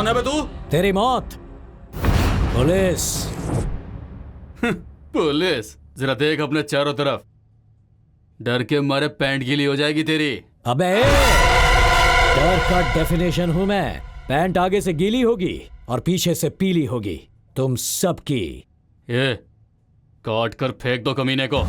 कौन है बे तू? तेरी मौत। पुलिस। पुलिस? जरा देख अपने चारों तरफ, डर के मारे पैंट गीली हो जाएगी तेरी। अबे डर का डेफिनेशन हूं मैं। पैंट आगे से गीली होगी और पीछे से पीली होगी तुम सबकी। ये काट कर फेंक दो कमीने को।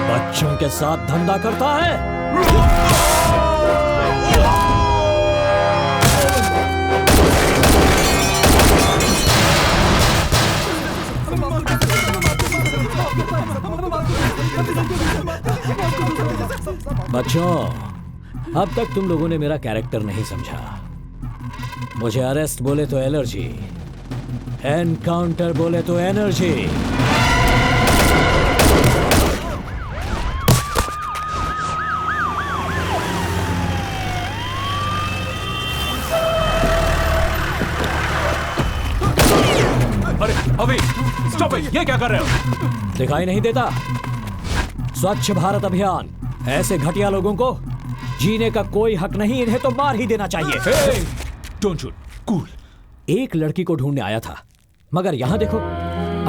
बच्चों के साथ धंधा करता है। बच्चों, अब तक तुम लोगों ने मेरा कैरेक्टर नहीं समझा। मुझे अरेस्ट बोले तो एलर्जी, एनकाउंटर बोले तो एनर्जी। अरे अभी स्टॉप इट! ये क्या कर रहे हो? दिखाई नहीं देता? स्वच्छ भारत अभियान। ऐसे घटिया लोगों को जीने का कोई हक नहीं, इन्हें तो मार ही देना चाहिए। Don't shoot, cool. एक लड़की को ढूंढने आया था, मगर यहाँ देखो,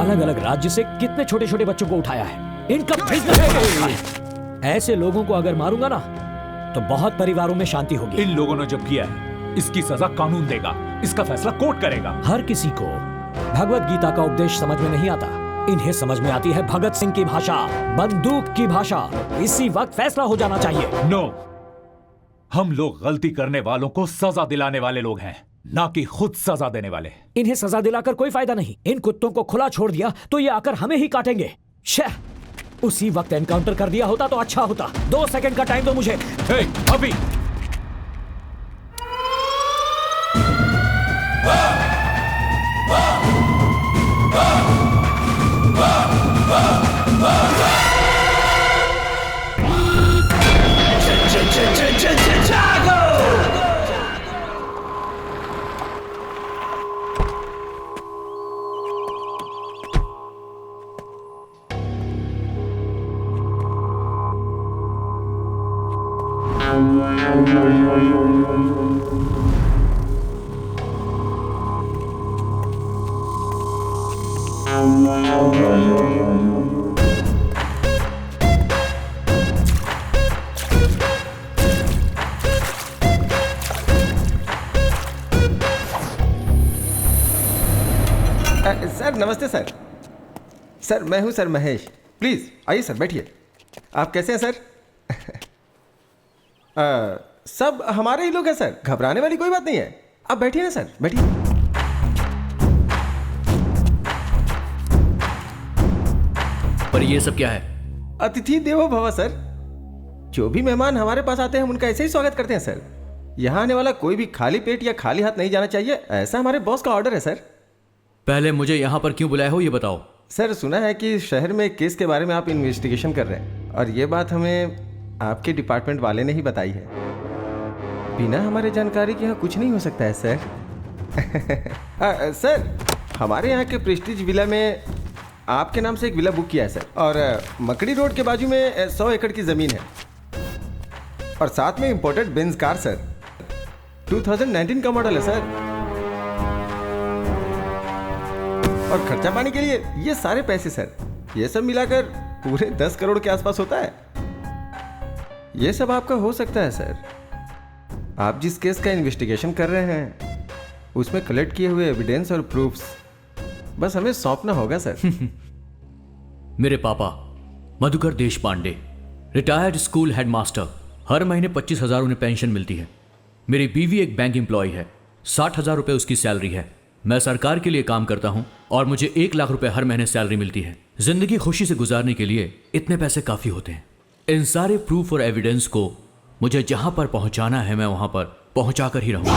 अलग अलग राज्य से कितने छोटे छोटे बच्चों को उठाया है। इनका बिजनेस। ऐसे लोगों को अगर मारूंगा ना तो बहुत परिवारों में शांति होगी। इन लोगों ने जब किया है, इसकी सजा कानून देगा, इसका फैसला कोर्ट करेगा। हर किसी को भगवत गीता का उपदेश समझ में नहीं आता, इन्हें समझ में आती है भगत सिंह की भाषा, बंदूक की भाषा। इसी वक्त फैसला हो जाना चाहिए। नो, हम लोग गलती करने वालों को सजा दिलाने वाले लोग हैं, ना कि खुद सजा देने वाले। इन्हें सजा दिलाकर कोई फायदा नहीं। इन कुत्तों को खुला छोड़ दिया तो ये आकर हमें ही काटेंगे। शह, उसी वक्त एनकाउंटर कर दिया होता तो अच्छा होता। 2 सेकंड का टाइम दो मुझे। अभी सर नमस्ते सर। सर मैं हूं सर महेश। प्लीज़ आइए सर, बैठिए। आप कैसे हैं सर? सब हमारे ही लोग हैं सर, घबराने वाली कोई बात नहीं है। आप बैठिए ना सर, बैठिए। पर ये सब क्या है? अतिथि देवो भव सर। जो भी मेहमान हमारे पास आते हैं हम उनका ऐसे ही स्वागत करते हैं सर। यहाँ आने वाला कोई भी खाली पेट या खाली हाथ नहीं जाना चाहिए, ऐसा हमारे बॉस का ऑर्डर है सर। पहले मुझे यहाँ पर क्यों बुलाया हो ये बताओ। सर सुना है कि शहर में एक केस के बारे में आप इन्वेस्टिगेशन कर रहे हैं, और ये बात हमें आपके डिपार्टमेंट वाले ने ही बताई है। बिना हमारे जानकारी के यहाँ कुछ नहीं हो सकता है सर। सर हमारे यहाँ के प्रेस्टीज विला में आपके नाम से एक विला बुक किया है सर, और मकड़ी रोड के बाजू में 100 एकड़ की ज़मीन है, और साथ में इंपोर्टेड बेंज कार सर। 2019 का मॉडल है सर। और खर्चा पानी के लिए ये सारे पैसे सर, ये सब मिलाकर पूरे 10 करोड़ के आसपास होता है। ये सब आपका हो सकता है सर। आप जिस केस का इन्वेस्टिगेशन कर रहे हैं उसमें कलेक्ट किए हुए एविडेंस और प्रूफ्स बस हमें सौंपना होगा सर। मेरे पापा मधुकर देश पांडे, रिटायर्ड स्कूल हेडमास्टर, हर महीने 25,000 उन्हें पेंशन मिलती है। मेरी बीवी एक बैंक एम्प्लॉय है, 60,000 रुपये उसकी सैलरी है। मैं सरकार के लिए काम करता हूं और मुझे 1 लाख रुपए हर महीने सैलरी मिलती है। जिंदगी खुशी से गुजारने के लिए इतने पैसे काफी होते हैं। इन सारे प्रूफ और एविडेंस को मुझे जहां पर पहुंचाना है मैं वहां पर पहुंचा कर ही रहूंगा।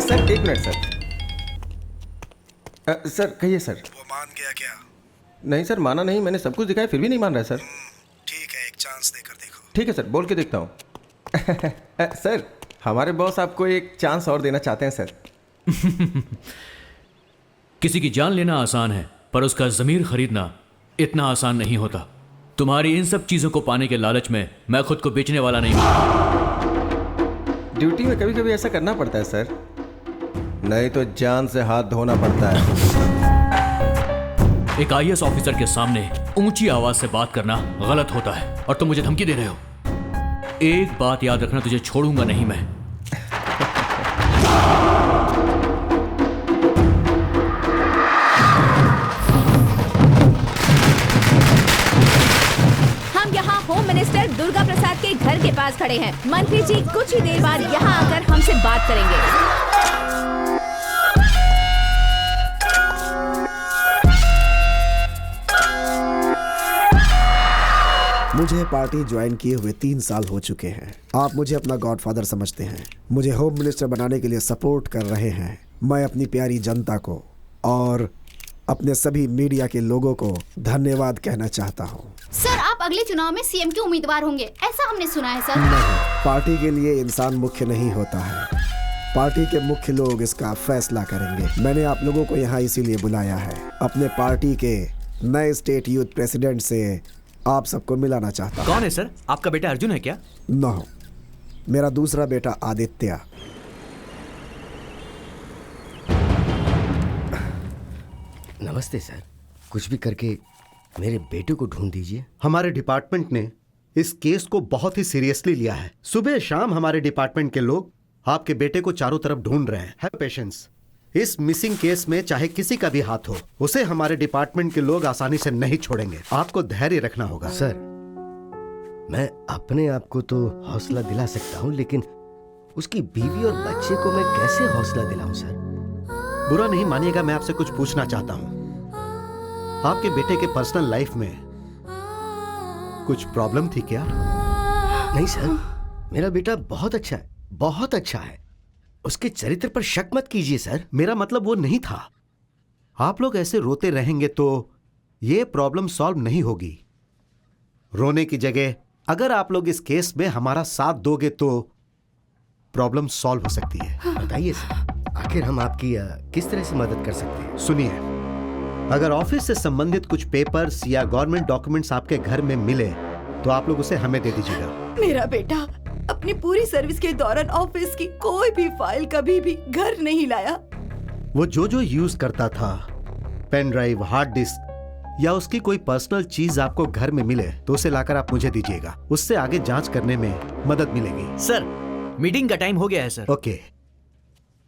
सर एक मिनट सर। सर कहिए सर। वो मान गया क्या? नहीं सर, माना नहीं, मैंने सब कुछ दिखाया फिर भी नहीं मान रहा है सर। ठीक है, एक चांस देकर देखो। ठीक है सर, बोल के देखता हूँ। सर हमारे बॉस आपको एक चांस और देना चाहते हैं सर। किसी की जान लेना आसान है पर उसका ज़मीर खरीदना इतना आसान नहीं होता। तुम्हारी इन सब चीज़ों को पाने के लालच में मैं खुद को बेचने वाला नहीं हूं। ड्यूटी में कभी कभी ऐसा करना पड़ता है सर, नहीं तो जान से हाथ धोना पड़ता है। एक IAS ऑफिसर के सामने ऊंची आवाज से बात करना गलत होता है और तुम मुझे धमकी दे रहे हो। एक बात याद रखना, तुझे छोड़ूंगा नहीं मैं। हम यहाँ होम मिनिस्टर दुर्गा प्रसाद के घर के पास खड़े हैं। मंत्री जी कुछ ही देर बाद यहाँ आकर हमसे बात करेंगे। मुझे पार्टी ज्वाइन किए हुए 3 साल हो चुके हैं। आप मुझे अपना गॉडफादर समझते हैं, मुझे होम मिनिस्टर बनाने के लिए सपोर्ट कर रहे हैं। मैं अपनी प्यारी जनता को और अपने सभी मीडिया के लोगों को धन्यवाद कहना चाहता हूँ। सर, आप अगले चुनाव में सीएम के उम्मीदवार होंगे, ऐसा हमने सुना है सर। नहीं, पार्टी के लिए इंसान मुख्य नहीं होता है, पार्टी के मुख्य लोग इसका फैसला करेंगे। मैंने आप लोगों को यहाँ इसीलिए बुलाया है। अपने पार्टी के नए स्टेट यूथ प्रेसिडेंट से आप सबको मिलाना चाहता हूँ। कौन है सर? आपका बेटा अर्जुन है क्या? नो, मेरा दूसरा बेटा आदित्य। नमस्ते सर, कुछ भी करके मेरे बेटे को ढूंढ दीजिए। हमारे डिपार्टमेंट ने इस केस को बहुत ही सीरियसली लिया है। सुबह शाम हमारे डिपार्टमेंट के लोग आपके बेटे को चारों तरफ ढूंढ रहे हैं। हैव पेशेंस, इस मिसिंग केस में चाहे किसी का भी हाथ हो, उसे हमारे डिपार्टमेंट के लोग आसानी से नहीं छोड़ेंगे। आपको धैर्य रखना होगा। सर, मैं अपने आप को तो हौसला दिला सकता हूँ, लेकिन उसकी बीवी और बच्चे को मैं कैसे हौसला दिलाऊं सर? बुरा नहीं मानिएगा, मैं आपसे कुछ पूछना चाहता हूँ। आपके बेटे के पर्सनल लाइफ में कुछ प्रॉब्लम थी क्या? नहीं सर, मेरा बेटा बहुत अच्छा है, बहुत अच्छा है। उसके चरित्र पर शक मत कीजिए सर। मेरा मतलब वो नहीं था। आप लोग ऐसे रोते रहेंगे तो ये प्रॉब्लम सॉल्व नहीं होगी। रोने की जगह अगर आप लोग इस केस में हमारा साथ दोगे तो प्रॉब्लम सॉल्व हो सकती है। बताइए सर, आखिर हम आपकी किस तरह से मदद कर सकते हैं? सुनिए, अगर ऑफिस से संबंधित कुछ पेपर्स या गवर्नमेंट डॉक्यूमेंट्स आपके घर में मिले तो आप लोग उसे हमें दे दीजिएगा। मेरा बेटा अपनी पूरी सर्विस के दौरान ऑफिस की कोई भी फाइल कभी भी घर नहीं लाया। वो जो यूज करता था, पेन ड्राइव, हार्ड डिस्क या उसकी कोई पर्सनल चीज आपको घर में मिले तो उसे लाकर आप मुझे दीजिएगा। उससे आगे जांच करने में मदद मिलेगी। सर, मीटिंग का टाइम हो गया है सर। ओके,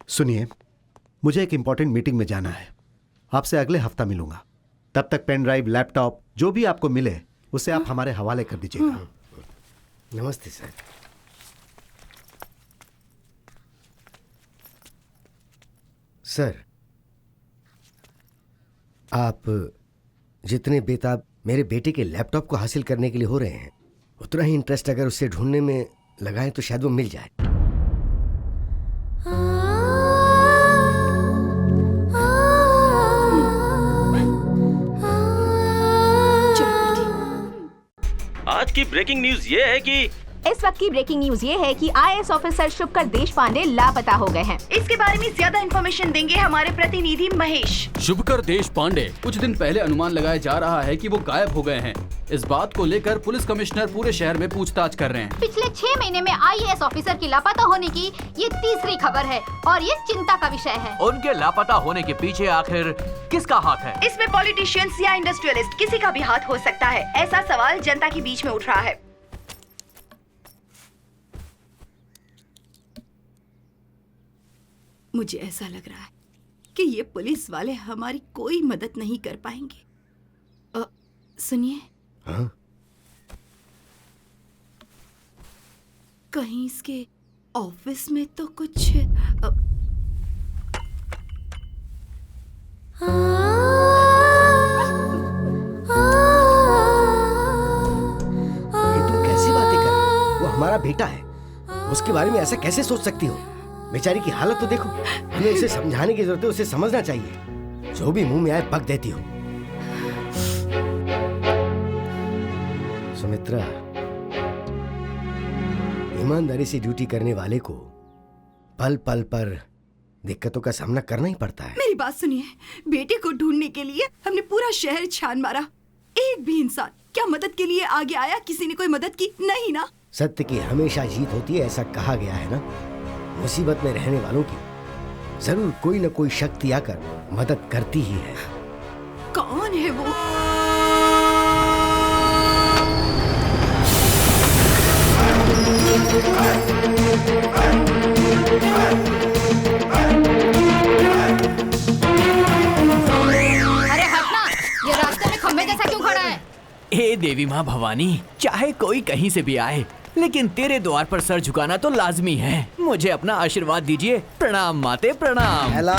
सुनिए, मुझे एक इंपॉर्टेंट मीटिंग में जाना है। आपसे अगले हफ्ता मिलूंगा। तब तक पेन ड्राइव, लैपटॉप जो भी आपको मिले उसे आप हमारे हवाले कर दीजिएगा। नमस्ते सर। सर, आप जितने बेताब मेरे बेटे के लैपटॉप को हासिल करने के लिए हो रहे हैं, उतना ही इंटरेस्ट अगर उसे ढूंढने में लगाएं तो शायद वो मिल जाए। आज की ब्रेकिंग न्यूज ये है कि इस वक्त की ब्रेकिंग न्यूज ये है कि IAS ऑफिसर शुभकर देशपांडे लापता हो गए हैं। इसके बारे में ज्यादा इन्फॉर्मेशन देंगे हमारे प्रतिनिधि महेश। शुभकर देशपांडे कुछ दिन पहले अनुमान लगाया जा रहा है कि वो गायब हो गए हैं। इस बात को लेकर पुलिस कमिश्नर पूरे शहर में पूछताछ कर रहे हैं। पिछले 6 महीने में IAS ऑफिसर की लापता होने की ये तीसरी खबर है और ये चिंता का विषय है। उनके लापता होने के पीछे आखिर किसका हाथ है? इसमें पॉलिटिशियंस या इंडस्ट्रियलिस्ट किसी का भी हाथ हो सकता है, ऐसा सवाल जनता के बीच में उठ रहा है। मुझे ऐसा लग रहा है कि ये पुलिस वाले हमारी कोई मदद नहीं कर पाएंगे। सुनिए, हाँ? कहीं इसके ऑफिस में तो कुछ ये तुम कैसी बातें कर रही हो? वो हमारा बेटा है, उसके बारे में ऐसा कैसे सोच सकती हो? बेचारी की हालत तो देखो। हमें उसे समझाने की जरूरत है, उसे समझना चाहिए। जो भी मुंह में आए बक देती हो। सुमित्रा, ईमानदारी से ड्यूटी करने वाले को पल पल पर दिक्कतों का सामना करना ही पड़ता है। मेरी बात सुनिए, बेटे को ढूंढने के लिए हमने पूरा शहर छान मारा, एक भी इंसान क्या मदद के लिए आगे आया? किसी ने कोई मदद की? नहीं ना। सत्य की हमेशा जीत होती है, ऐसा कहा गया है ना। मुसीबत में रहने वालों की जरूर कोई न कोई शक्ति आकर मदद करती ही है। कौन है वो? अरे हटना, ये रास्ते में खंबे जैसा क्यों खड़ा है? हे देवी माँ भवानी, चाहे कोई कहीं से भी आए, लेकिन तेरे द्वार पर सर झुकाना तो लाजमी है। मुझे अपना आशीर्वाद दीजिए। प्रणाम माते, प्रणाम। हेलो।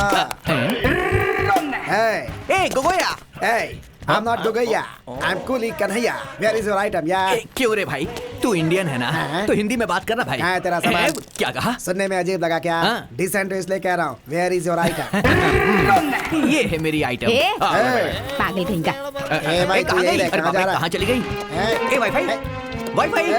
ए Gogaya. I'm not Gogaya. I'm Kuli Kanhaiya. Where is your item, यार? क्यों रे भाई, तू इंडियन है ना? तो हिंदी में बात करना भाई। हाँ, तेरा सवाल क्या कहा? सुनने में अजीब लगा क्या? डिसेंट इसलिए कह रहा हूँ। Where is your item? ये है मेरी आइटम। पागल कहीं का। कहाँ चली गई? ए वाईफाई, वाईफाई।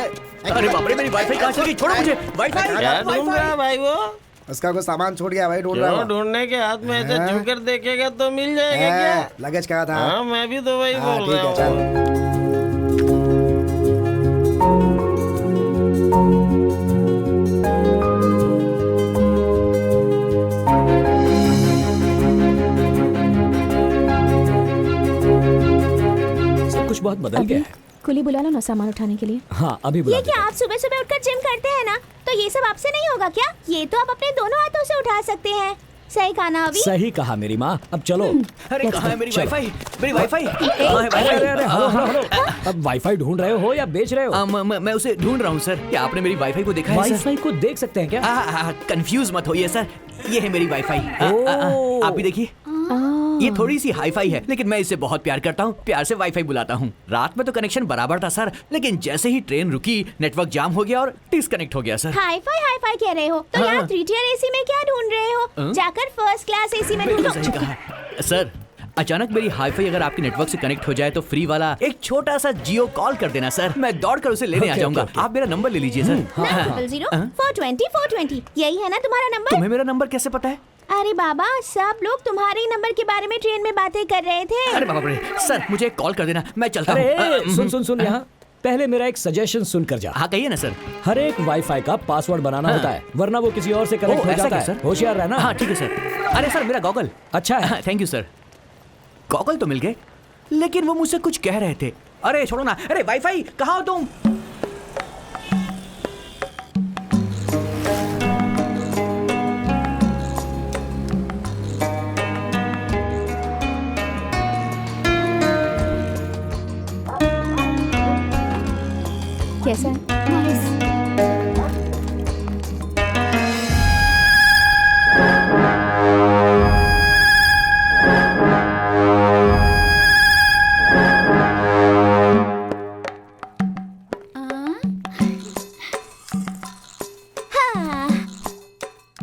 अरे बाप रे, मेरी वाईफाई कहाँ चली गई? छोड़ो मुझे। वाईफाई। क्या ढूंढ रहा है भाई वो? उसका कुछ सामान छूट गया भाई, ढूंढ रहा हूँ। ढूंढने के हाथ में ऐसे छू कर देखेगा तो मिल जाएगा क्या? लगेज कहाँ था? हाँ, मैं भी तो वही बोल रहा हूँ। सब कुछ बहुत बदल गया है। कुली बुला लो ना सामान उठाने के लिए। हाँ, अभी बुला ये क्या आप सुबह सुबह उठकर जिम करते हैं ना, तो ये सब आपसे नहीं होगा क्या? ये तो आप अपने दोनों हाथों से उठा सकते हैं। सही कहा ना अभी? सही कहा मेरी माँ। अब चलो। अरे कहाँ है मेरी वाईफाई? मेरी वाईफाई अब वाईफाई ढूंढ रहे हो या बेच रहे हो? मैं उसे ढूंढ रहा हूँ सर। क्या आपने मेरी वाईफाई को देखा है? वाईफाई को देख सकते हैं क्या? कंफ्यूज मत होइए सर, ये है मेरी वाईफाई। आप भी देखिए, ये थोड़ी सी हाईफाई है, लेकिन मैं इससे बहुत प्यार करता हूँ। प्यार से वाईफाई बुलाता हूँ। रात में तो कनेक्शन बराबर था सर, लेकिन जैसे ही ट्रेन रुकी नेटवर्क जाम हो गया और डिस्कनेक्ट हो गया सर। हाईफाई कह रहे हो तो यहाँ 3 tier AC में क्या ढूंढ रहे हो? जाकर फर्स्ट क्लास AC में ढूंढो। सही कहा सर। अचानक मेरी हाईफाई अगर आपके नेटवर्क से कनेक्ट हो जाए तो फ्री वाला एक छोटा सा जियो कॉल कर देना सर। मैं दौड़कर उसे लेने आ जाऊंगा। आप मेरा नंबर ले लीजिए सर। 900-420-420 यही है ना तुम्हारा नंबर? तुम्हें मेरा नंबर कैसे पता है? अरे बाबा, सब लोग तुम्हारे ही नंबर के बारे में ट्रेन में बातें कर रहे थे। अरे बाबा रे, सर मुझे कॉल कर देना, मैं चलता हूँ। सुन यहाँ पहले मेरा एक सजेशन सुन कर जा। हाँ कहिए ना सर। हर एक वाईफाई का पासवर्ड बनाना होता है, वरना वो किसी और से कनेक्ट हो जाता है। होशियार रहना। हाँ ठीक है सर। अरे सर मेरा गॉगल अच्छा है। Thank you sir. गॉगल तो मिल गए, लेकिन वो मुझसे कुछ कह रहे थे। अरे छोड़ो ना। अरे वाईफाई कहाँ हो तुम? कैसा है?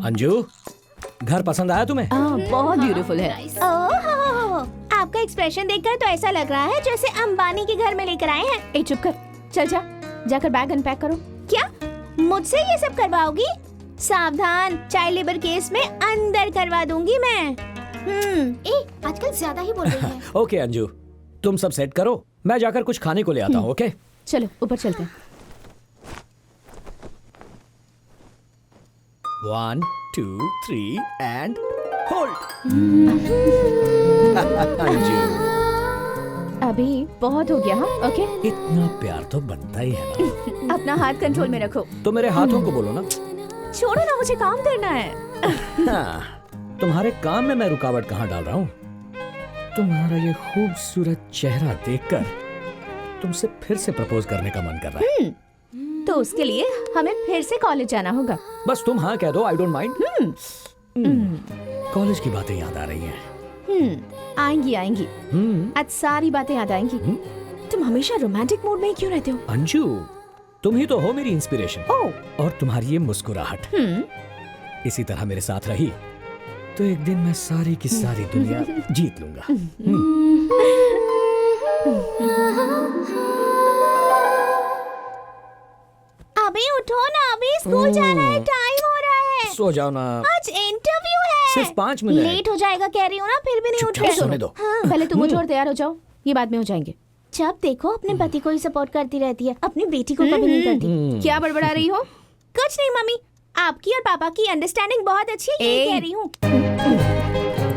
अंजू, घर पसंद आया तुम्हें? बहुत ब्यूटीफुल है। आपका एक्सप्रेशन देखकर तो ऐसा लग रहा है जैसे अंबानी के घर में लेकर आए हैं। ए चुप कर, चल जा, जाकर बैग अनपैक करो। क्या मुझसे ये सब करवाओगी? सावधान, चाइल्ड लेबर केस में अंदर करवा दूंगी मैं। ए, आजकल ज्यादा ही बोल रही है। ओके अंजू, तुम सब सेट करो, मैं जाकर कुछ खाने को ले आता हूँ। ओके चलो ऊपर चलते हैं। 1 2 3 एंड होल्ड। अंजू अभी बहुत हो गया। हाँ ओके, इतना प्यार तो बनता ही है ना। अपना हाथ कंट्रोल में रखो। तो मेरे हाथों को बोलो ना। छोड़ो ना, मुझे काम करना है। हाँ, तुम्हारे काम में मैं रुकावट कहाँ डाल रहा हूँ? तुम्हारा ये खूबसूरत चेहरा देखकर तुमसे फिर से प्रपोज करने का मन कर रहा है। तो उसके लिए हमें फिर से कॉलेज जाना होगा। बस तुम हाँ कह दो, आई डोंट माइंड। कॉलेज की बातें याद आ रही हैं। आएंगी आएंगी, आज सारी बातें याद आएंगी। तुम हमेशा रोमांटिक मूड में ही क्यों रहते हो? अंजू, तुम ही तो हो मेरी इंस्पिरेशन। और तुम्हारी ये मुस्कुराहट इसी तरह मेरे साथ रही तो एक दिन मैं सारी की सारी दुनिया जीत लूंगा। अभी उठो ना, अभी स्कूल जाना है, टाइम हो रहा है। सो जाओ ना, आज इंटरव्यू है। सिर्फ 5 मिनट। लेट हो जाएगा कह रही हूँ ना, फिर भी नहीं उठ रहे। सोने दो। हाँ, पहले तुम उठो और तैयार हो जाओ, ये बाद में हो जाएंगे। जब देखो अपने पति को ही सपोर्ट करती रहती है, अपनी बेटी को कभी नहीं करती। क्या बड़बड़ा रही हो? कुछ नहीं मम्मी, आपकी और पापा की अंडरस्टैंडिंग बहुत अच्छी है, ये कह रही हूँ।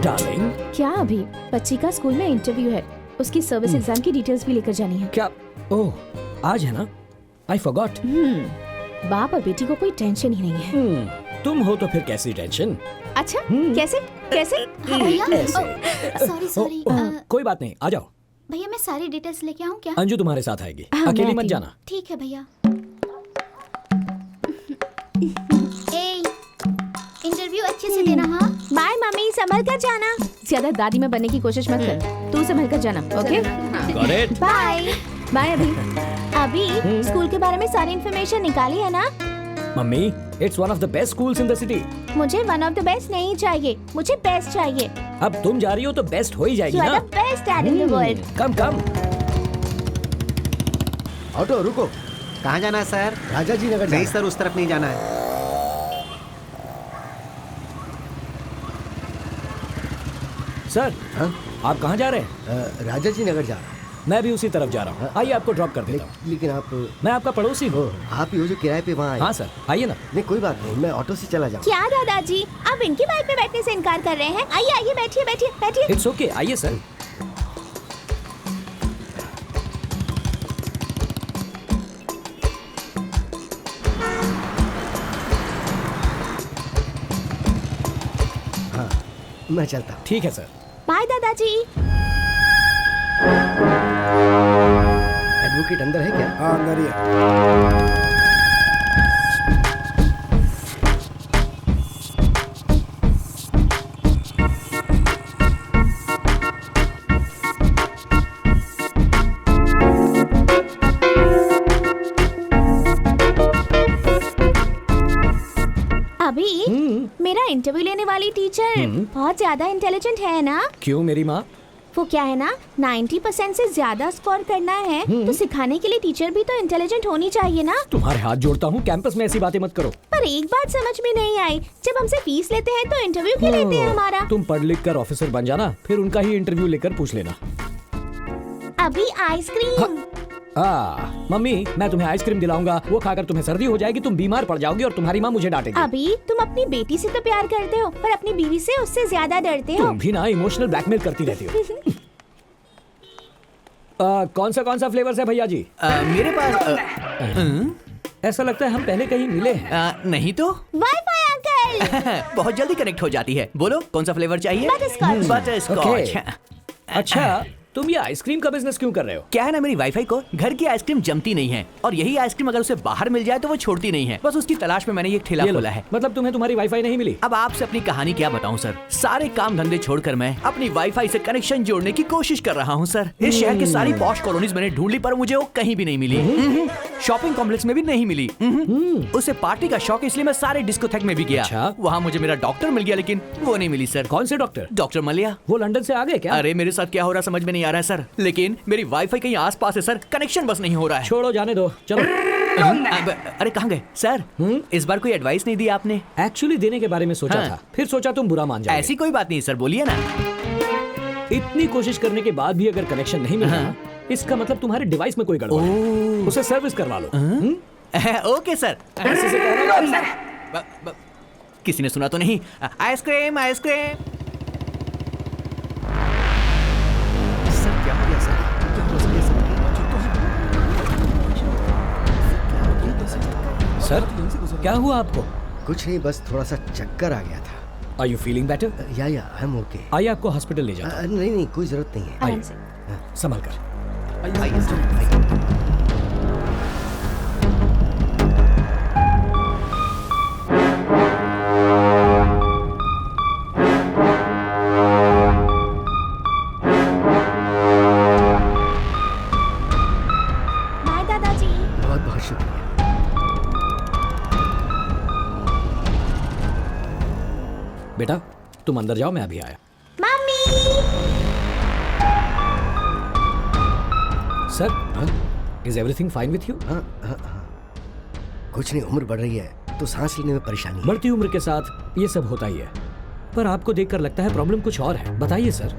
डार्लिंग, क्या अभी बच्ची का स्कूल में इंटरव्यू है, उसकी सर्विस एग्जाम की डिटेल्स भी लेकर जानी है। क्या? ओह, आज है ना, आई फॉरगॉट। बाप और बेटी को कोई टेंशन ही नहीं है। तुम हो तो फिर कैसी टेंशन? अच्छा, कैसे कैसे? भैया, सॉरी सॉरी। कोई बात नहीं, आ जाओ। भैया मैं सारी डिटेल्स लेके आऊँ क्या? अंजू तुम्हारे साथ आएगी, हाँ, अकेली मैं मत आती जाना। ठीक है भैया। इंटरव्यू अच्छे से देना। हाँ बाय मम्मी, संभल कर जाना। ज्यादा दादी में बनने की कोशिश मत कर, तू संभल कर जाना। Okay Got it? Bye bye. अभी स्कूल के बारे में सारी इन्फॉर्मेशन निकाली है ना? मम्मी, it's one of the best schools in the city. मुझे वन ऑफ द बेस्ट नहीं चाहिए, मुझे बेस्ट चाहिए। अब तुम जा रही हो तो बेस्ट हो ही जाएगी You are ना। the best dad in the world. Come come. Auto रुको। कहाँ जाना है सर? राजा जी नगर नहीं सर, उस तरफ नहीं जाना है। सर, हाँ? आप कहाँ जा रहे हैं? राजा जी नगर जा रहा हूँ। मैं भी उसी तरफ जा रहा हूँ। आइए आपको ड्रॉप कर देता हूँ। लेकिन आप मैं आपका पड़ोसी हूँ। आप ही हो जो किराए पे वहाँ आए। हाँ सर, आइए ना। नहीं कोई बात नहीं, मैं ऑटो से चला जाऊँ। क्या दादाजी, आप इनकी बाइक पे बैठने से इनकार कर रहे हैं? आइए आइए, बैठिए बैठिए बैठिए। इट्स ओके, आइए सर। हाँ, मैं चलता हूँ। ठीक है सर। बाय दादाजी। एडवोकेट अंदर है क्या? हाँ अंदर ही है। अभी मेरा इंटरव्यू लेने वाली टीचर बहुत ज्यादा इंटेलिजेंट है ना? क्यों मेरी माँ? वो क्या है ना, 90% से ज्यादा स्कोर करना है तो सिखाने के लिए टीचर भी तो इंटेलिजेंट होनी चाहिए ना। तुम्हारे हाथ जोड़ता हूँ, कैंपस में ऐसी बातें मत करो। पर एक बात समझ में नहीं आई, जब हमसे फीस लेते हैं तो इंटरव्यू क्यों लेते हैं हमारा? तुम पढ़ लिख कर ऑफिसर बन जाना, फिर उनका ही इंटरव्यू लेकर पूछ लेना। अभी आइसक्रीम। मम्मी, मैं तुम्हें आइसक्रीम दिलाऊंगा, वो खाकर तुम्हें सर्दी हो जाएगी, तुम बीमार पड़ जाओगी और तुम्हारी माँ मुझे डांटेगी। अभी तुम अपनी बेटी से तो प्यार करते हो, पर अपनी बीवी से उससे ज्यादा डरते हो। तुम भी ना इमोशनल ब्लैकमेल करती रहती हो। कौन सा फ्लेवर्स है भैया जी? मेरे पास ऐसा लगता है हम पहले कहीं मिले हैं। नहीं तो वाईफाई अंकल। बहुत जल्दी कनेक्ट हो जाती है। बोलो कौन सा फ्लेवर चाहिए? बटरस्कॉच। बटरस्कॉच। अच्छा, तुम ये आइसक्रीम का बिजनेस क्यों कर रहे हो? क्या है ना, मेरी वाईफाई को घर की आइसक्रीम जमती नहीं है और यही आइसक्रीम अगर उसे बाहर मिल जाए तो वो छोड़ती नहीं है। बस उसकी तलाश में मैंने ये ठेला खोला है। मतलब तुम्हें तुम्हारी वाईफाई नहीं मिली? अब आपसे अपनी कहानी क्या बताऊं सर। सारे काम धंधे छोड़कर मैं अपनी वाईफाई से कनेक्शन जोड़ने की कोशिश कर रहा हूं सर। इस शहर की सारी पॉश कॉलोनीज मैंने ढूंढ ली पर मुझे वो कहीं भी नहीं मिली। शॉपिंग कॉम्प्लेक्स में भी नहीं मिली। उसे पार्टी का शौक, इसलिए मैं सारे डिस्कोथेक में भी गया। अच्छा? वहाँ मुझे मेरा डॉक्टर मिल गया, लेकिन वो नहीं मिली सर। कौन से डॉक्टर? डॉक्टर मलिया। वो लंदन से आ गए क्या? अरे मेरे साथ क्या हो रहा समझ में नहीं आ रहा है सर, लेकिन मेरी वाईफाई कहीं आसपास है सर, कनेक्शन बस नहीं हो रहा है। छोड़ो, जाने दो, चलो। अरे कहाँ गए सर? इस बार कोई एडवाइस नहीं दी आपने? एक्चुअली देने के बारे में सोचा हाँ। था, फिर सोचा तुम बुरा मान जाओगे। ऐसी कोई बात नहीं सर, बोलिए ना। इतनी कोशिश करने के बाद भी अगर कनेक्शन नहीं मिला ना, इसका मतलब तुम्हारे डिवाइस में कोई गड़बड़ है। उसे सर्विस करवा लो। Okay sir. ऐसे से कह रहा हूं। किसी ने सुना तो नहीं? Ice cream ice cream. सर क्या हो गया सर? क्या हो गया सर, क्या हुआ आपको? कुछ नहीं, बस थोड़ा सा चक्कर आ गया था। Are you feeling better? या आई एम ओके। आइए आपको हॉस्पिटल ले जाता हूं। नहीं कोई जरूरत नहीं है। आइए, संभल कर। बाय दादाजी। बहुत बहुत शुक्रिया। बेटा तुम अंदर जाओ, मैं अभी आया। Mummy. Sir, is everything fine with you? कुछ नहीं, उम्र बढ़ रही है तो सांस लेने में परेशानी है। बढ़ती उम्र के साथ ये सब होता ही है, पर आपको देखकर लगता है प्रॉब्लम कुछ और है। बताइए सर।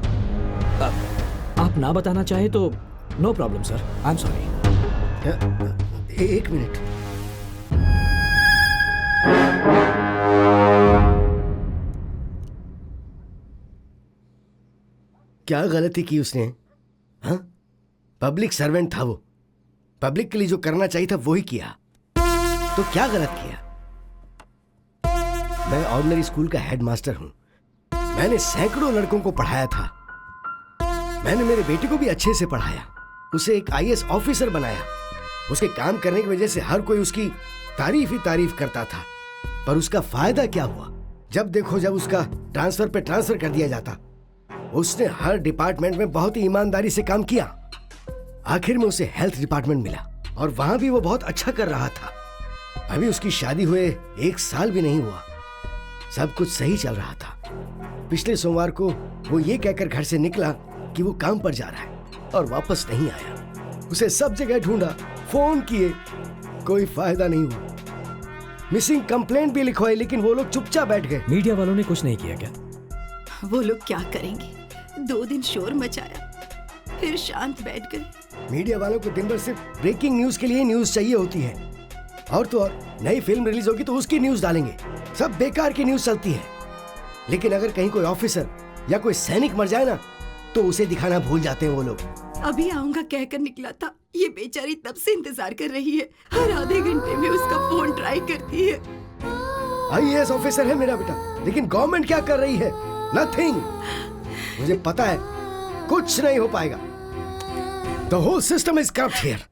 आप ना बताना चाहे तो no problem sir, I am sorry. एक मिनट। क्या गलती की उसने? हाँ, पब्लिक सर्वेंट था वो। पब्लिक के लिए जो करना चाहिए था वो ही किया, तो क्या गलत किया? मैं ऑर्डिनरी स्कूल का हेडमास्टर हूं। मैंने सैकड़ों लड़कों को पढ़ाया था। मैंने मेरे बेटे को भी अच्छे से पढ़ाया, उसे एक आईएएस ऑफिसर बनाया। उसके काम करने की वजह से हर कोई उसकी तारीफ ही तारीफ करता था। पर उसका फायदा क्या हुआ? जब देखो जब उसका ट्रांसफर पे ट्रांसफर कर दिया जाता। उसने हर डिपार्टमेंट में बहुत ही ईमानदारी से काम किया। आखिर में उसे हेल्थ डिपार्टमेंट मिला और वहां भी वो बहुत अच्छा कर रहा था। अभी उसकी शादी हुए 1 साल भी नहीं हुआ, सब कुछ सही चल रहा था। पिछले सोमवार को वो ये कहकर घर से निकला कि वो काम पर जा रहा है और वापस नहीं आया। उसे सब जगह ढूंढा, फोन किए, कोई फायदा नहीं हुआ। मिसिंग कंप्लेंट भी लिखवाई, लेकिन वो लोग चुपचाप बैठ गए। मीडिया वालों ने कुछ नहीं किया क्या? वो लोग क्या करेंगे? 2 दिन शोर मचाया, फिर शांत बैठ गए। मीडिया वालों को दिन भर सिर्फ ब्रेकिंग न्यूज के लिए न्यूज चाहिए होती है। और तो और नई फिल्म रिलीज होगी तो उसकी न्यूज डालेंगे। सब बेकार की न्यूज चलती है। लेकिन अगर कहीं कोई ऑफिसर या कोई सैनिक मर जाए ना, तो उसे दिखाना भूल जाते हैं वो लोग। अभी आऊंगा कहकर निकला था। ये बेचारी तब से इंतजार कर रही है। हर आधे घंटे में उसका फोन ट्राई करती है। आईएएस ऑफिसर है मेरा बेटा, लेकिन गवर्नमेंट क्या कर रही है? नथिंग। मुझे पता है कुछ नहीं हो पाएगा। The whole system is corrupt here.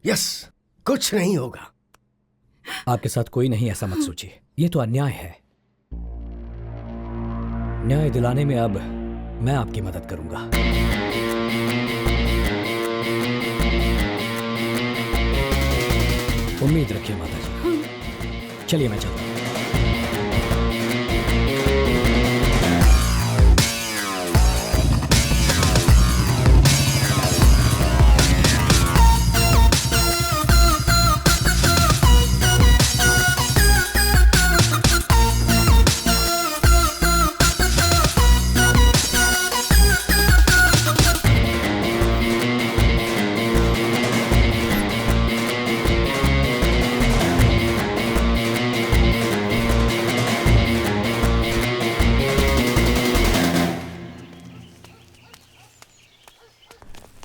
Yes, कुछ नहीं होगा। आपके साथ कोई नहीं, ऐसा मत सोचिए। ये तो अन्याय है। न्याय दिलाने में अब मैं आपकी मदद करूंगा। उम्मीद रखिए माता जी। चलिए मैं चलता हूं।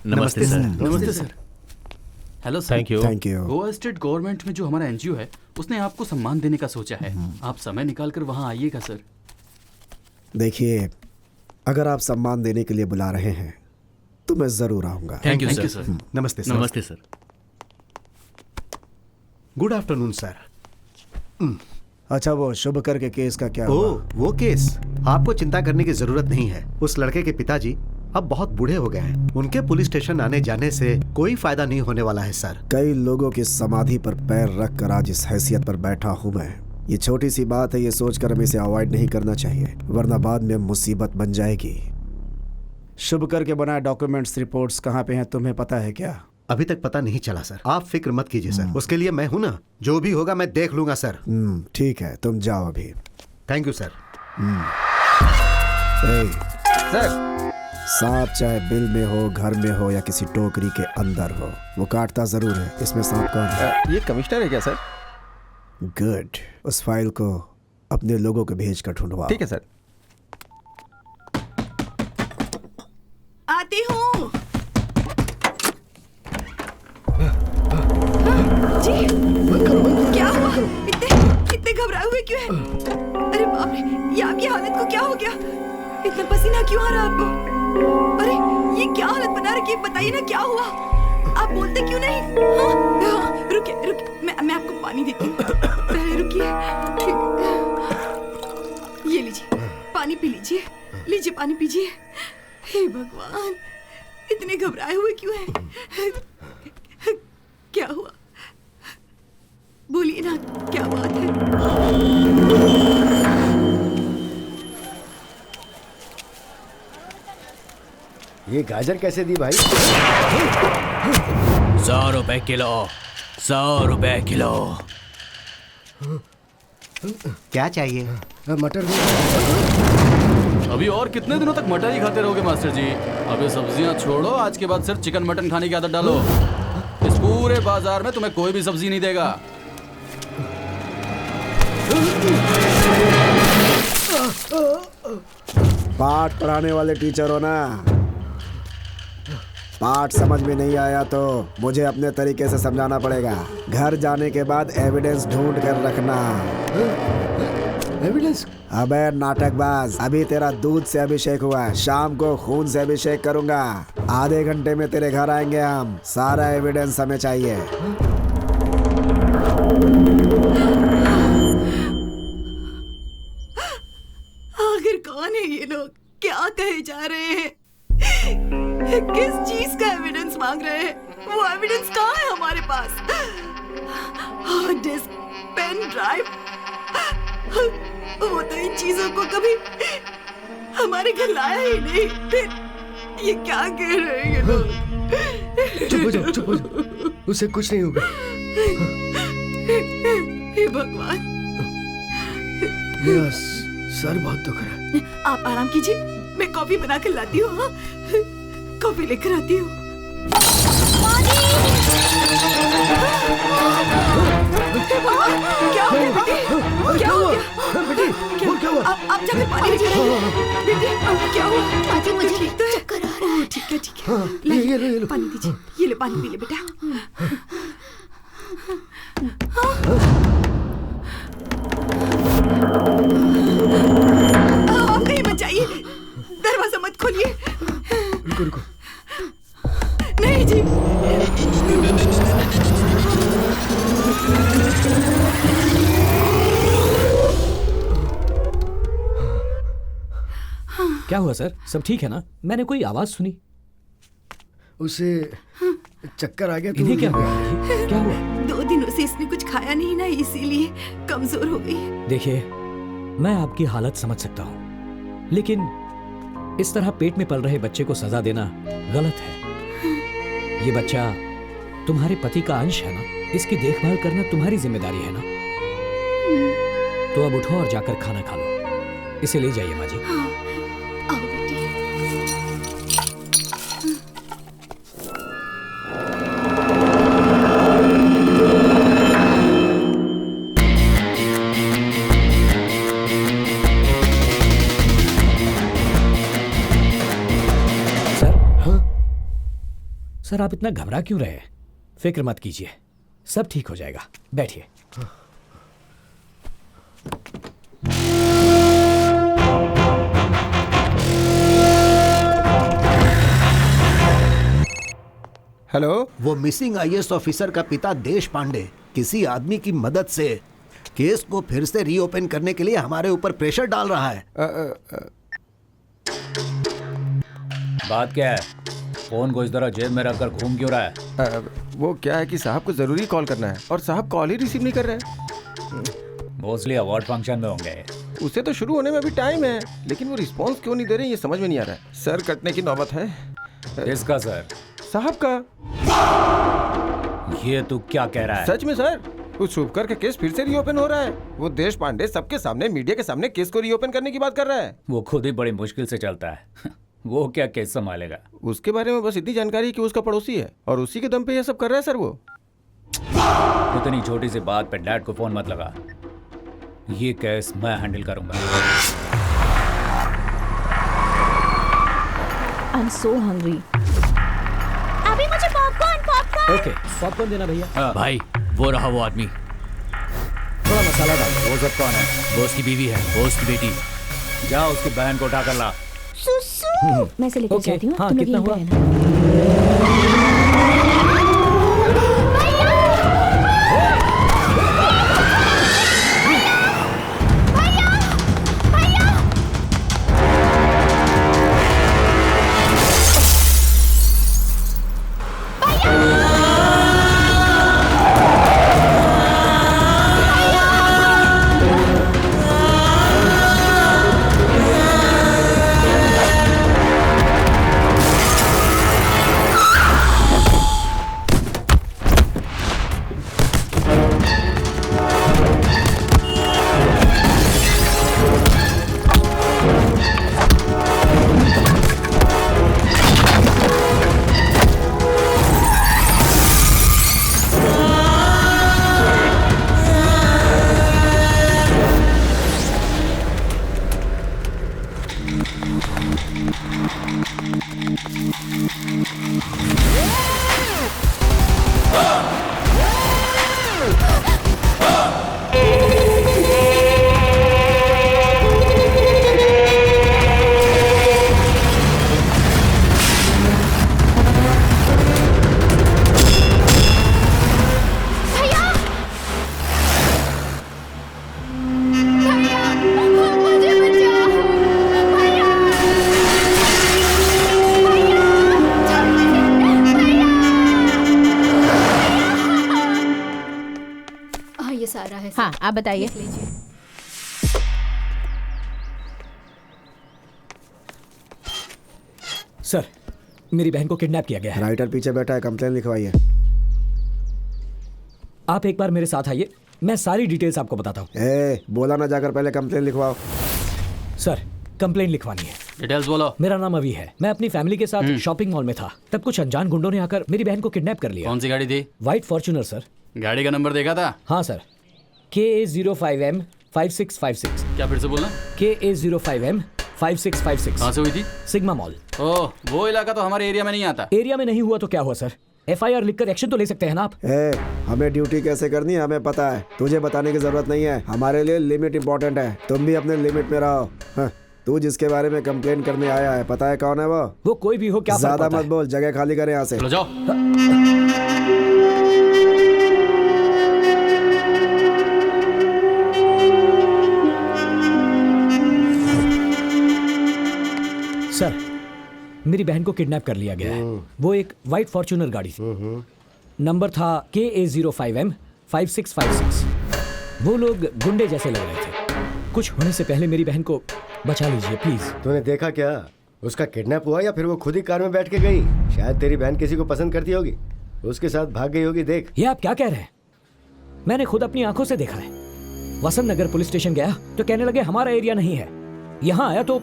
नमस्ते सर। नमस्ते sir. Hello sir. Thank you. Thank you. Goa state government में जो हमारा एनजीओ है उसने आपको सम्मान देने का सोचा है। आप समय निकालकर वहां आइएगा सर। देखिए, अगर आप सम्मान देने के लिए बुला रहे हैं तो मैं जरूर आऊंगा। Thank you sir. नमस्ते सर। नमस्ते सर। Good afternoon sir. अच्छा, वो शुभकर के केस का क्या हुआ? ओ, वो केस आपको चिंता करने की जरूरत नहीं है। उस लड़के के पिताजी अब बहुत बूढ़े हो गए हैं। उनके पुलिस स्टेशन आने जाने से कोई फायदा नहीं होने वाला है सर। कई लोगों की समाधि पर पैर रख कर आज इस हैसियत पर बैठा हूं मैं। ये छोटी सी बात है, ये सोचकर हमें इसे अवॉइड नहीं करना चाहिए, वरना बाद में मुसीबत बन जाएगी। शुभकर के बनाए डॉक्यूमेंट्स रिपोर्ट्स कहाँ पे हैं तुम्हें पता है क्या? अभी तक पता नहीं चला सर। आप फिक्र मत कीजिए सर, उसके लिए मैं हूं ना, जो भी होगा मैं देख लूंगा सर। ठीक है, तुम जाओ अभी। Thank you sir. सर, सांप चाहे बिल में हो, घर में हो या किसी टोकरी के अंदर हो, वो काटता जरूर है। इसमें सांप कौन है? ये कमिश्नर है क्या सर? गुड, उस फाइल को अपने लोगों को भेज कर ढूंढवाओ। ठीक है सर। आती हूँ जी। क्या हुआ? इतने घबराए हुए क्यों हैं? अरे बाप रे, ये आपकी हालत को क्या हो गया? इतना पसीना क्यों आ रहा है आपको? अरे ये क्या हालत बना रखी है, बताइए ना क्या हुआ? आप बोलते क्यों नहीं? हाँ, रुकिए, मैं आपको पानी देती हूँ। रुकिए, ये लीजिए, पानी पी लीजिए। लीजिए पानी पीजिए। हे भगवान, इतने घबराए हुए क्यों हैं? क्या हुआ? बोलिए ना, क्या बात है? ये गाजर कैसे दी भाई? 100 रुपए किलो, 100 रुपए किलो। क्या चाहिए? मटर। अभी और कितने दिनों तक मटर ही खाते रहोगे मास्टर जी? अभी सब्जियां छोड़ो, आज के बाद सिर्फ चिकन मटन खाने की आदत डालो। इस पूरे बाजार में तुम्हें कोई भी सब्जी नहीं देगा। पाठ पढ़ाने वाले टीचर हो ना? पाठ समझ में नहीं आया तो मुझे अपने तरीके से समझाना पड़ेगा। घर जाने के बाद एविडेंस ढूंढ कर रखना। एविडेंस? अबे नाटकबाज, अभी तेरा दूध से अभिषेक हुआ है, शाम को खून से अभिषेक करूंगा। आधे घंटे में तेरे घर आएंगे हम, सारा एविडेंस हमें चाहिए। आखिर कौन है ये लोग? क्या कहे जा रहे हैं? किस चीज का एविडेंस मांग रहे हैं? वो एविडेंस कहाँ है हमारे पास? हार्ड डिस्क, पेन ड्राइव, वो तो इन चीजों को कभी हमारे घर लाया ही नहीं। फिर ये क्या कह रहे हैं ये लोग? चुप हो जाओ, चुप हो जाओ, उसे कुछ नहीं होगा। हे भगवान, मेरा सर बहुत दुख रहा है। आप आराम कीजिए, मैं कॉफी बना कर लाती हूँ। हाँ? कॉफी लेकर आती हूँ। क्या हो गया बेटी? क्या हो गया बेटी? क्या हुआ? आप जाकर पानी लेकर आइए। बेटी क्या हुआ? माजी, मुझे ठीक तो है? चक्कर आ रहा है। ठीक है, ठीक है। ये लो। पानी दीजिए। ये ले, पानी पी ले बेटा। आप कहीं मत जाइए, दरवाजा मत खोलिए। रुको। नहीं जी। क्या हुआ सर? सब ठीक है ना? मैंने कोई आवाज सुनी। उसे चक्कर आ गया। इन्हें क्या हुआ? क्या हुआ? 2 दिनों से इसने कुछ खाया नहीं ना, इसीलिए कमजोर हो गई। देखिए, मैं आपकी हालत समझ सकता हूँ, लेकिन इस तरह पेट में पल रहे बच्चे को सजा देना गलत है। ये बच्चा तुम्हारे पति का अंश है ना, इसकी देखभाल करना तुम्हारी जिम्मेदारी है ना। तो अब उठो और जाकर खाना खा लो। इसे ले जाइए माँ जी। आओ बेटी। सर, आप इतना घबरा क्यों रहे? फिक्र मत कीजिए, सब ठीक हो जाएगा। बैठिए। हेलो, वो मिसिंग आईएएस ऑफिसर का पिता देश पांडे किसी आदमी की मदद से केस को फिर से रीओपन करने के लिए हमारे ऊपर प्रेशर डाल रहा है। बात क्या है? फोन को इस तरह जेब में रखकर घूम क्यों रहा है? वो क्या है कि साहब को जरूरी कॉल करना है और साहब कॉल ही रिसीव नहीं कर रहे हैं। मोस्टली अवार्ड फंक्शन में होंगे। उसे तो शुरू होने में भी टाइम है, लेकिन वो रिस्पांस क्यों नहीं दे रहे ये समझ में नहीं आ रहा है। सर कटने की नौबत है। किसका सर? साहब का। ये तू क्या कह रहा है? सच में सर, उस शुभकर का केस फिर से रीओपन हो रहा है। वो देश पांडे सबके सामने, मीडिया के सामने केस को रीओपन करने की बात कर रहा है। वो खुद ही बड़ी मुश्किल से चलता है। वो क्या केस संभालेगा? उसके बारे में बस इतनी जानकारी कि उसका पड़ोसी है और उसी के दम पे ये सब कर रहा है सर वो। इतनी छोटी सी बात पे डैड को फोन मत लगा। ये केस मैं हैंडल करूंगा। I'm so hungry. अभी मुझे पॉपकॉर्न। ओके, पॉपकॉर्न देना भैया। भाई वो रहा वो आदमी। थोड़ा मसाला डाल। वो सब कौन है? वो उसकी बीवी है, वो उसकी बेटी। जा उसकी बहन को उठा कर ला। सुसु। मैं इसे लेकर ओके, जाती हूँ। हाँ, तुम लोग कितना यहीं पे हुआ? रहना। हाँ, आप बताइए। सर, मेरी बहन को किडनैप किया गया है। राइटर पीछे बैठा है, कंप्लेन लिखवाइए। आप एक बार मेरे साथ आइए, मैं सारी डिटेल्स आपको बताता हूँ। बोला ना, जाकर पहले कंप्लेन लिखवाओ। सर, कंप्लेन लिखवानी है। डिटेल्स बोलो। मेरा नाम अभी है। मैं अपनी फैमिली के साथ शॉपिंग मॉल में था, तब कुछ अनजान गुंडों ने आकर मेरी बहन को किडनैप कर लिया। कौन सी गाड़ी थी? White Fortuner sir. गाड़ी का नंबर देखा था? हाँ सर, KA05M 5656। क्या फिर से बोलना? KA05M 5656। कहाँ से हुई थी? Sigma mall. ओह, वो इलाका तो हमारे एरिया में नहीं आता। एरिया में नहीं हुआ तो क्या हुआ सर? FIR लिखकर एक्शन तो ले सकते हैं ना आप। हमें ड्यूटी कैसे करनी है हमें पता है, तुझे बताने की जरूरत नहीं है। हमारे लिए लिमिट इंपॉर्टेंट है, तुम भी अपने लिमिट में रहो। हाँ, तू जिसके बारे में कंप्लेन करने आया है, पता है कौन है वो? वो कोई भी हो, क्या ज्यादा मत बोल, जगह खाली करे यहाँ से। चलो जाओ। सर, मेरी बहन को किडनैप कर लिया गया है। वो एक व्हाइट फॉर्च्यूनर गाड़ी थी। नंबर था KA05M 5656। वो लोग गुंडे जैसे लग रहे थे। कुछ होने से पहले मेरी बहन को बचा लीजिए प्लीज। तूने देखा क्या? उसका किडनैप हुआ या फिर वो खुद ही कार में बैठ के गई? शायद तेरी बहन किसी को पसंद करती होगी, उसके साथ भाग गई होगी। देख। ये आप क्या कह रहे हैं? मैंने खुद अपनी आंखों से देखा है। वसंत नगर पुलिस स्टेशन गया तो कहने लगे हमारा एरिया नहीं है। यहाँ आया तो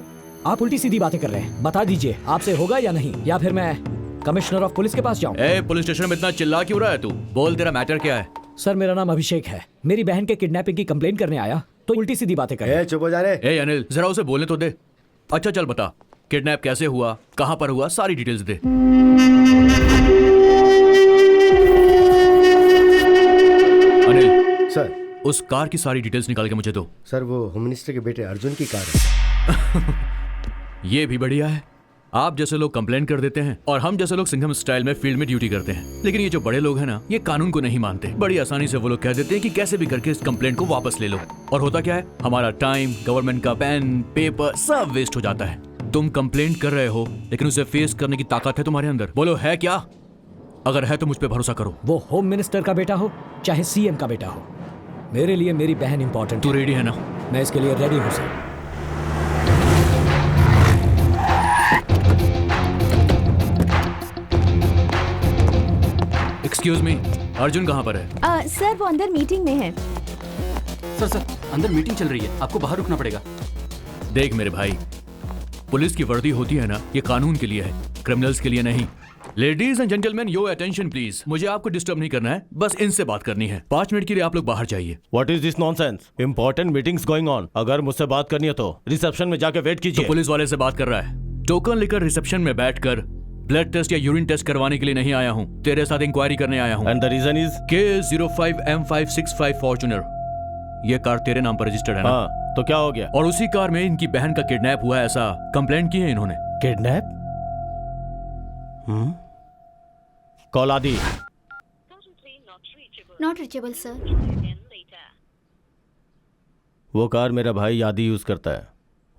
आप उल्टी सीधी बातें कर रहे हैं। बता दीजिए आपसे होगा या नहीं, या फिर मैं कमिश्नर ऑफ पुलिस के पास जाऊं? पुलिस स्टेशन में इतना चिल्ला क्यों रहा है तू? बोल, तेरा मैटर क्या है? सर, मेरा नाम अभिषेक है। मेरी बहन के किडनैपिंग की कंप्लेंट करने आया तो उल्टी सीधी बातें कर रहे हैं। चुप हो जा रे। अनिल, जरा उसे बोलने तो दे। अच्छा चल बता, किडनैप कैसे हुआ, कहां पर हुआ, सारी डिटेल्स दे। अनिल सर, उस कार की सारी डिटेल्स निकाल के मुझे दो। सर, वो होम मिनिस्टर के बेटे अर्जुन की कार है। ये भी बढ़िया है। आप जैसे लोग कंप्लेंट कर देते हैं और हम जैसे लोग सिंघम स्टाइल में फील्ड में ड्यूटी करते हैं। लेकिन ये जो बड़े लोग हैं ना, ये कानून को नहीं मानते। बड़ी आसानी से वो लोग कह देते हैं कि कैसे भी करके इस कंप्लेंट को वापस ले लो। और होता क्या है, हमारा टाइम, गवर्नमेंट का पेन, पेपर सब वेस्ट हो जाता है। तुम कंप्लेंट कर रहे हो, लेकिन उसे फेस करने की ताकत है तुम्हारे अंदर। बोलो, है क्या? अगर है तो मुझ पर भरोसा करो। वो होम मिनिस्टर का बेटा हो चाहे CM का बेटा हो, मेरे लिए मेरी बहन इंपॉर्टेंट। तू रेडी है ना? मैं इसके लिए रेडी हूँ सर। एक्सक्यूज मी, अर्जुन कहाँ पर है? सर वो अंदर मीटिंग में है। सर अंदर मीटिंग चल रही है, आपको बाहर रुकना पड़ेगा। देख मेरे भाई, पुलिस की वर्दी होती है ना, ये कानून के लिए है, क्रिमिनल्स के लिए नहीं। Ladies and gentleman, your attention please. मुझे आपको डिस्टर्ब नहीं करना है, बस इनसे बात करनी है। 5 मिनट के लिए आप लोग बाहर जाइए। What is this nonsense? Important meetings going on. अगर मुझसे बात करनी है तो रिसेप्शन में जाके वेट कीजिए। तो पुलिस वाले से बात कर रहा है। टोकन लेकर रिसेप्शन में बैठकर ब्लड टेस्ट या यूरिन टेस्ट करवाने के लिए नहीं आया हूँ, तेरे साथ इंक्वायरी करने आया हूँ। And the reason is? K05M565 Fortuner. ये कार तेरे नाम पर रजिस्टर्ड है ना? हाँ, तो क्या हो गया? और उसी कार में इनकी बहन का किडनैप हुआ है, ऐसा कंप्लेंट की है इन्होंने। किडनैप? कॉल आदि। Not reachable sir. वो कार मेरा भाई आदि यूज करता है,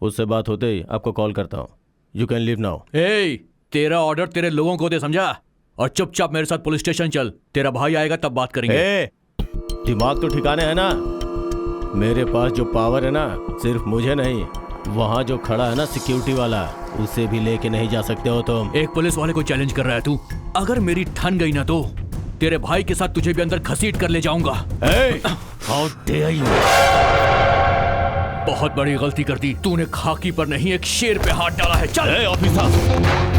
उससे बात होते ही आपको कॉल करता हूँ। You can leave now. ए, तेरा ऑर्डर तेरे लोगों को दे, समझा? और चुपचाप मेरे साथ पुलिस स्टेशन चल, तेरा भाई आएगा तब बात करेंगे। ए, दिमाग तो ठिकाने है ना? मेरे पास जो पावर है ना, सिर्फ मुझे नहीं, वहाँ जो खड़ा है ना सिक्योरिटी वाला, उसे भी लेके नहीं जा सकते हो तुम। एक पुलिस वाले को चैलेंज कर रहा है तू? अगर मेरी ठन गई ना तो तेरे भाई के साथ तुझे भी अंदर घसीट कर ले जाऊंगा। How dare you? बहुत बड़ी गलती कर दी तूने, खाकी पर नहीं एक शेर पे हाथ डाला है। चल ऑफिसर।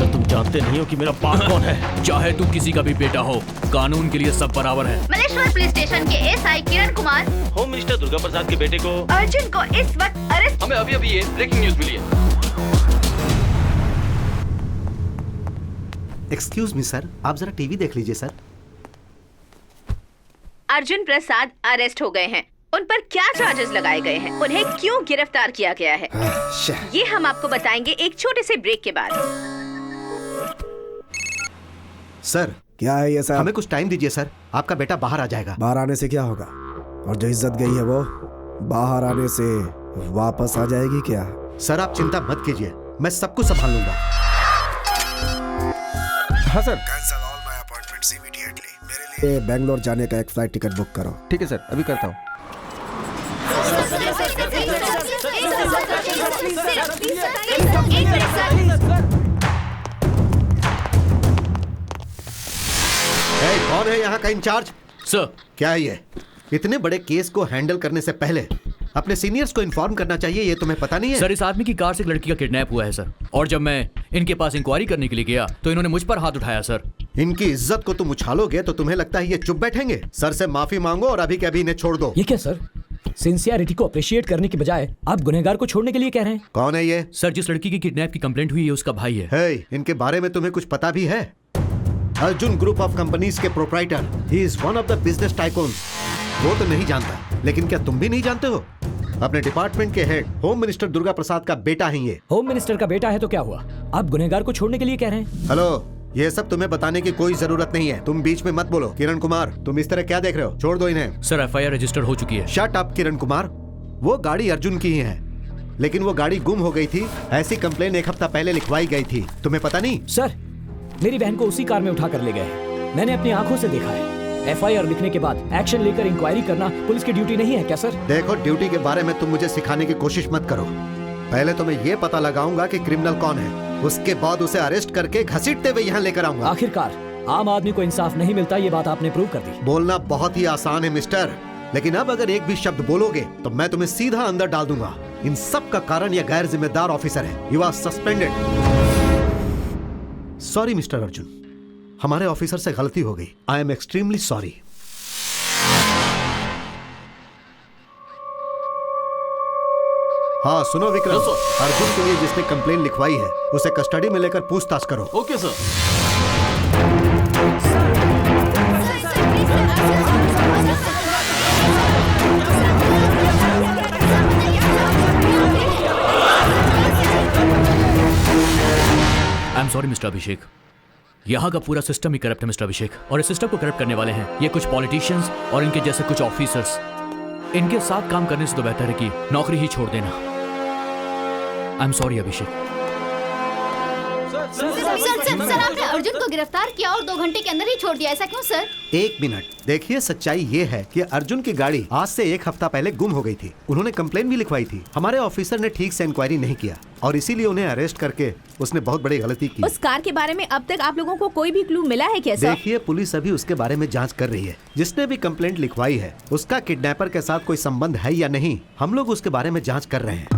तुम जानते नहीं हो कि मेरा बाप कौन है? चाहे तू किसी का भी बेटा हो, कानून के लिए सब बराबर है। मलेश्वर पुलिस स्टेशन के SI Kiran Kumar home minister Durga प्रसाद के बेटे को अर्जुन को इस वक्त अरेस्ट। हमें अभी ये ब्रेकिंग न्यूज मिली है। एक्सक्यूज मी सर, आप जरा टीवी देख लीजिए सर। अर्जुन प्रसाद अरेस्ट हो गए हैं। उन पर क्या चार्जेस लगाए गए हैं, उन्हें क्यों गिरफ्तार किया गया है, ये हम आपको बताएंगे एक छोटे से ब्रेक के बाद। सर क्या है ये सर? हमें कुछ टाइम दीजिए सर, आपका बेटा बाहर आ जाएगा। बाहर आने से क्या होगा? और जो इज्जत गई है वो बाहर आने से वापस आ जाएगी क्या? सर आप चिंता मत कीजिए, मैं सब कुछ संभाल लूंगा। हाँ sir. Cancel all my appointments immediately. मेरे लिए बेंगलोर जाने का एक फ्लाइट टिकट बुक करो। ठीक है सर, अभी करता हूँ। कौन है यहाँ का इंचार्ज? सर क्या है ये? इतने बड़े केस को हैंडल करने से पहले अपने सीनियर्स को इन्फॉर्म करना चाहिए, ये तुम्हें पता नहीं है? सर इस आदमी की कार से एक लड़की का किडनैप हुआ है सर, और जब मैं इनके पास इंक्वायरी करने के लिए गया तो इन्होंने मुझ पर हाथ उठाया सर। इनकी इज्जत को तुम उछालोगे तो तुम्हें लगता है ये चुप बैठेंगे? सर से माफी मांगो और अभी के अभी इन्हें छोड़ दो। ये क्या सर, सिंसियरिटी को अप्रिशिएट करने के बजाय आप गुनहगार को छोड़ने के लिए कह रहे हैं? कौन है ये? सर जिस लड़की की किडनैप की कंप्लेंट हुई है उसका भाई है। हे, इनके बारे में तुम्हें कुछ पता भी है? अर्जुन ग्रुप ऑफ कंपनीज के proprietor, he is one of the business tycoons. वो तो नहीं जानता, लेकिन क्या तुम भी नहीं जानते हो? अपने डिपार्टमेंट के हेड होम मिनिस्टर दुर्गा प्रसाद का बेटा है ये। होम मिनिस्टर का बेटा है तो क्या हुआ, आप गुनहगार को छोड़ने के लिए कह रहे हैं? हेलो, ये सब तुम्हें बताने की कोई जरूरत नहीं है, तुम बीच में मत बोलो। किरण कुमार, तुम इस तरह क्या देख रहे हो? छोड़ दो इन्हें। सर एफआईआर रजिस्टर हो चुकी है। शट अप किरण कुमार, वो गाड़ी अर्जुन की ही है, लेकिन वो गाड़ी गुम हो गई थी, ऐसी कंप्लेन 1 हफ्ता पहले लिखवाई गई थी, तुम्हें पता नहीं? सर मेरी बहन को उसी कार में उठा कर ले गए, मैंने अपनी आंखों से देखा है। एफआईआर लिखने के बाद एक्शन लेकर इंक्वायरी करना पुलिस की ड्यूटी नहीं है क्या सर? देखो, ड्यूटी के बारे में तुम मुझे सिखाने की कोशिश मत करो। पहले तो मैं ये पता लगाऊंगा कि क्रिमिनल कौन है, उसके बाद उसे अरेस्ट करके घसीटते हुए यहाँ लेकर आऊंगा। आखिरकार आम आदमी को इंसाफ नहीं मिलता, ये बात आपने प्रूव कर दी। बोलना बहुत ही आसान है मिस्टर, लेकिन अब अगर एक भी शब्द बोलोगे तो मैं तुम्हें सीधा अंदर डाल दूंगा। इन सब का कारण यह गैर जिम्मेदार ऑफिसर है। You are suspended. Sorry mister Arjun, हमारे ऑफिसर से गलती हो गई। I am extremely sorry. हाँ सुनो विक्रम, अर्जुन के लिए जिसने कंप्लेन लिखवाई है उसे कस्टडी में लेकर पूछताछ करो। Okay sir. I am sorry mister Abhishek, यहाँ का पूरा सिस्टम ही करप्ट है मिस्टर अभिषेक, और इस सिस्टम को करप्ट करने वाले हैं ये कुछ पॉलिटिशियंस और इनके जैसे कुछ ऑफिसर्स। इनके साथ काम करने से तो बेहतर है कि नौकरी ही छोड़ देना। आई एम सॉरी अभिषेक। सर आपने अर्जुन को गिरफ्तार किया और 2 घंटे के अंदर ही छोड़ दिया, ऐसा क्यों सर? 1 मिनट, देखिए सच्चाई ये है कि अर्जुन की गाड़ी आज से 1 हफ्ता पहले गुम हो गई थी। उन्होंने कंप्लेन भी लिखवाई थी, हमारे ऑफिसर ने ठीक से इंक्वायरी नहीं किया और इसीलिए उन्हें अरेस्ट करके उसने बहुत बड़ी गलती की। उस कार के बारे में अब तक आप लोगों को कोई भी क्लू मिला है क्या सर? देखिए, पुलिस अभी उसके बारे में जांच कर रही है। जिसने भी कंप्लेंट लिखवाई है उसका किडनैपर के साथ कोई संबंध है या नहीं, हम लोग उसके बारे में जांच कर रहे हैं।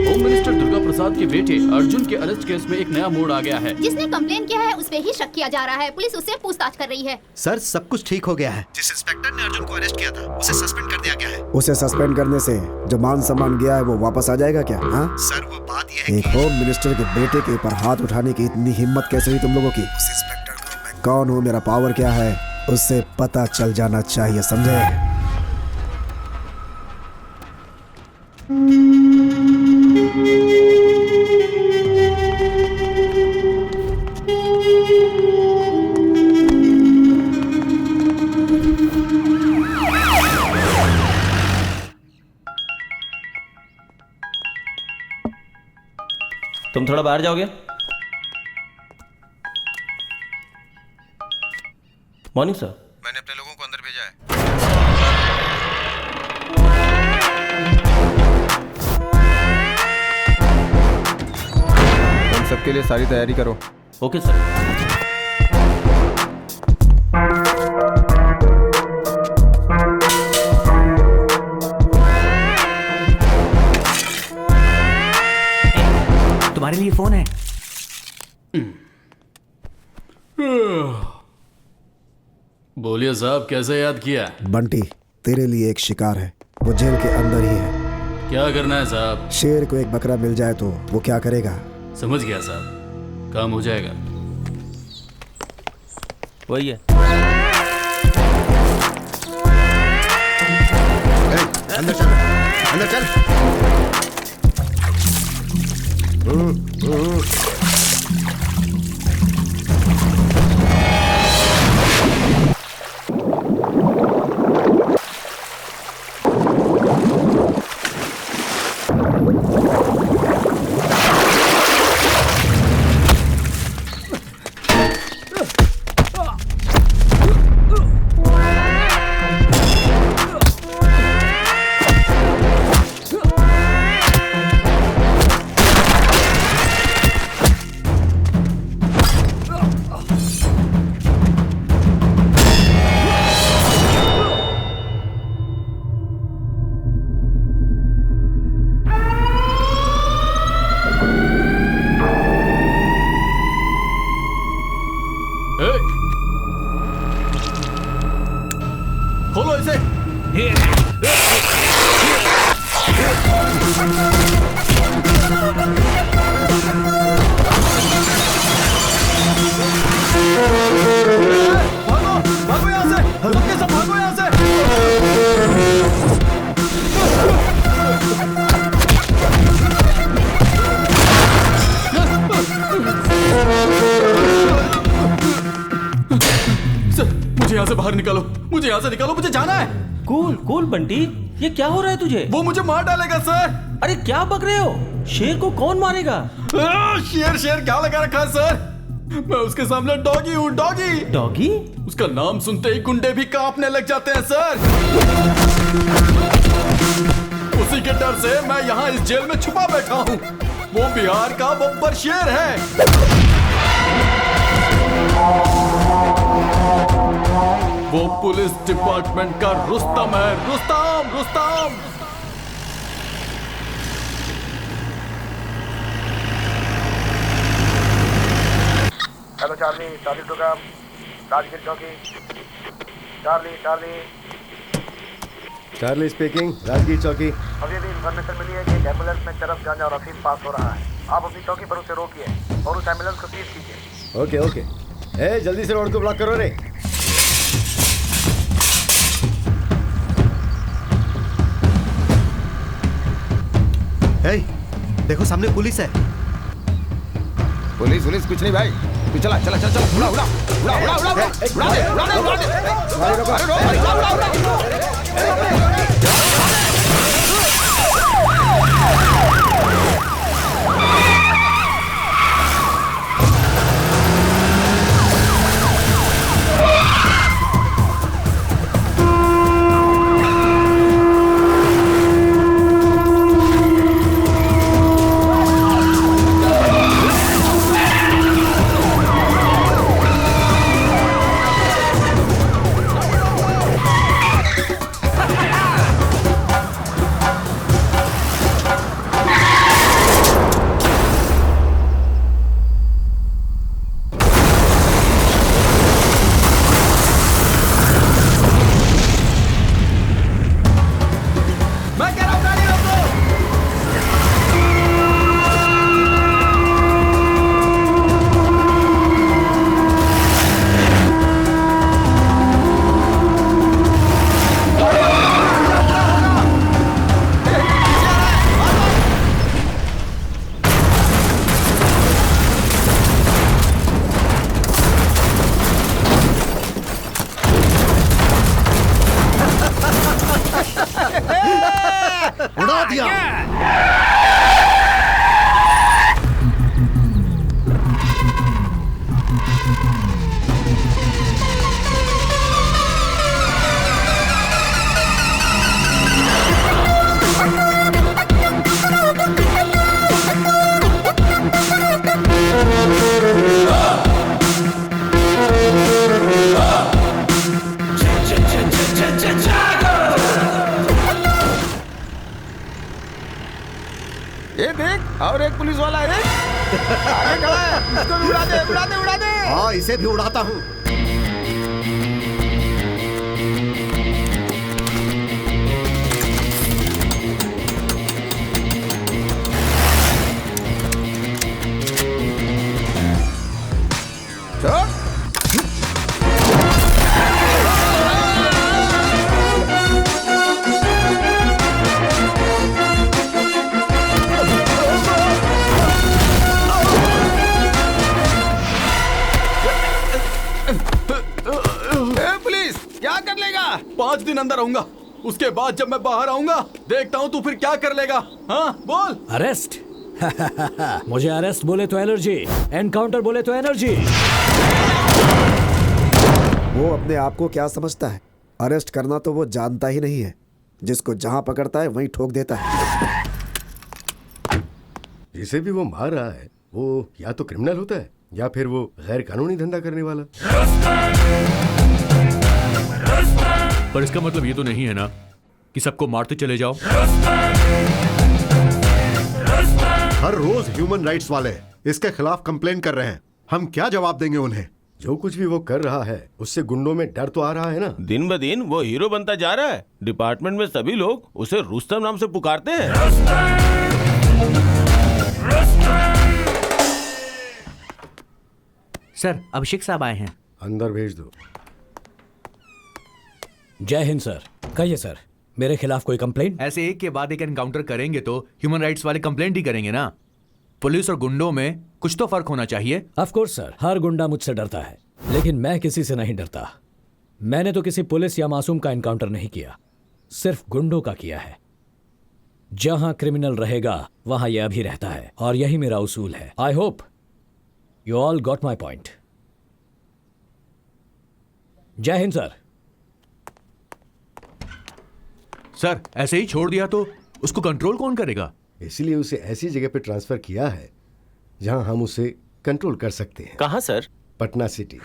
होम मिनिस्टर दुर्गा प्रसाद के बेटे अर्जुन के अरेस्ट केस में एक नया मोड़ आ गया है। जिसने कंप्लेन किया है उस पे ही शक किया जा रहा है। पुलिस उससे पूछताछ कर रही है। सर, सब कुछ ठीक हो गया है। जिस इंस्पेक्टर ने अर्जुन को अरेस्ट किया था उसे सस्पेंड कर दिया गया है। उसे सस्पेंड करने से जो मान सम्मान गया है वो वापस आ जाएगा क्या? हाँ सर, वो बात यह है एक होम मिनिस्टर के बेटे के ऊपर हाथ उठाने की इतनी हिम्मत कैसे हुई तुम लोगों की? उस इंस्पेक्टर को मैं कौन हूँ, मेरा पावर क्या है, उससे पता चल जाना चाहिए, समझे? तुम थोड़ा बाहर जाओगे? Morning sir. मैंने अपने लोगों को अंदर भेजा है। तुम सबके लिए सारी तैयारी करो। Okay sir. तुम्हारे लिए फोन है। बोलिए साहब, कैसे याद किया? बंटी, तेरे लिए एक शिकार है, वो जेल के अंदर ही है। क्या करना है साहब? शेर को एक बकरा मिल जाए तो वो क्या करेगा? समझ गया साहब, काम हो जाएगा। वही है। अंदर चल, अंदर चल। खोलो इसे। भागो, भागो यहाँ से, सबके सब भागो यहाँ से। सर, मुझे यहाँ से बाहर निकालो, मुझे यहाँ से निकालो, मुझे जाना है। कूल कूल बंटी, ये क्या हो रहा है तुझे? वो मुझे मार डालेगा सर। अरे क्या बक रहे हो? शेर को कौन मारेगा? शेर शेर क्या लगा रखा है सर? मैं उसके सामने डॉगी हूँ, डॉगी। डॉगी? उसका नाम सुनते ही गुंडे भी कांपने लग जाते हैं सर। उसी के डर से मैं यहाँ इस जेल में छुपा बैठा हूँ। वो बिहार का बब्बर शेर है। वो पुलिस डिपार्टमेंट का रुस्तम है, Rustam, Rustam. Hello Charlie, Charlie program, Rajgir चौकी। Charlie, Charlie, Charlie speaking, Rajgir चौकी। अभी भी इन्फॉर्मेशन मिली है कि एक एम्बुलेंस में चरस गांजा और अफीम पास हो रहा है। आप अपनी चौकी पर उसे रोकिए और उस एम्बुलेंस को सीज कीजिए। Okay okay. ए, जल्दी से रोड को ब्लॉक करो रे। ए, देखो सामने पुलिस है। पुलिस पुलिस कुछ नहीं भाई, तू चला चला चला चला, उड़ा उड़ा उड़ा उड़ा उड़ा उड़ा उड़ा उड़ा उड़ा। गिरा दिया। ये देख, और एक पुलिस वाला है आगे खड़ा है। इसको भी उड़ा दे, उड़ा दे, उड़ा दे। हाँ, इसे भी उड़ाता हूँ। पुलिस क्या कर लेगा? 5 दिन अंदर रहूंगा, उसके बाद जब मैं बाहर आऊंगा देखता हूँ तू फिर क्या कर लेगा। हाँ बोल। अरेस्ट? मुझे अरेस्ट बोले तो एलर्जी, एनकाउंटर बोले तो एनर्जी। वो अपने आप को क्या समझता है? अरेस्ट करना तो वो जानता ही नहीं है। जिसको जहां पकड़ता है वहीं ठोक देता है। जिसे भी वो मार रहा है वो या तो क्रिमिनल होता है या फिर वो गैर कानूनी धंधा करने वाला। पर इसका मतलब ये तो नहीं है ना कि सबको मारते चले जाओ। हर रोज ह्यूमन राइट्स वाले इसके खिलाफ कंप्लेन कर रहे हैं। हम क्या जवाब देंगे उन्हें? जो कुछ भी वो कर रहा है उससे गुंडों में डर तो आ रहा है ना। दिन ब दिन वो हीरो बनता जा रहा है। डिपार्टमेंट में सभी लोग उसे रुस्तम नाम से पुकारते हैं। सर, अभिषेक साहब आए हैं। अंदर भेज दो। जय हिंद सर। कहिए सर, मेरे खिलाफ कोई कंप्लेंट? ऐसे एक के बाद एक एनकाउंटर करेंगे तो ह्यूमन राइट्स वाले कंप्लेंट ही करेंगे ना। पुलिस और गुंडों में कुछ तो फर्क होना चाहिए। ऑफ कोर्स सर, हर गुंडा मुझसे डरता है, लेकिन मैं किसी से नहीं डरता। मैंने तो किसी पुलिस या मासूम का एनकाउंटर नहीं किया, सिर्फ गुंडों का किया है। जहां क्रिमिनल रहेगा वहां यह भी रहता है, और यही मेरा उसूल है। I hope you all got my point. जय हिंद सर। सर, ऐसे ही छोड़ दिया तो उसको कंट्रोल कौन करेगा? इसलिए उसे ऐसी जगह पे ट्रांसफर किया है जहां हम उसे कंट्रोल कर सकते हैं। कहां सर? पटना सिटी।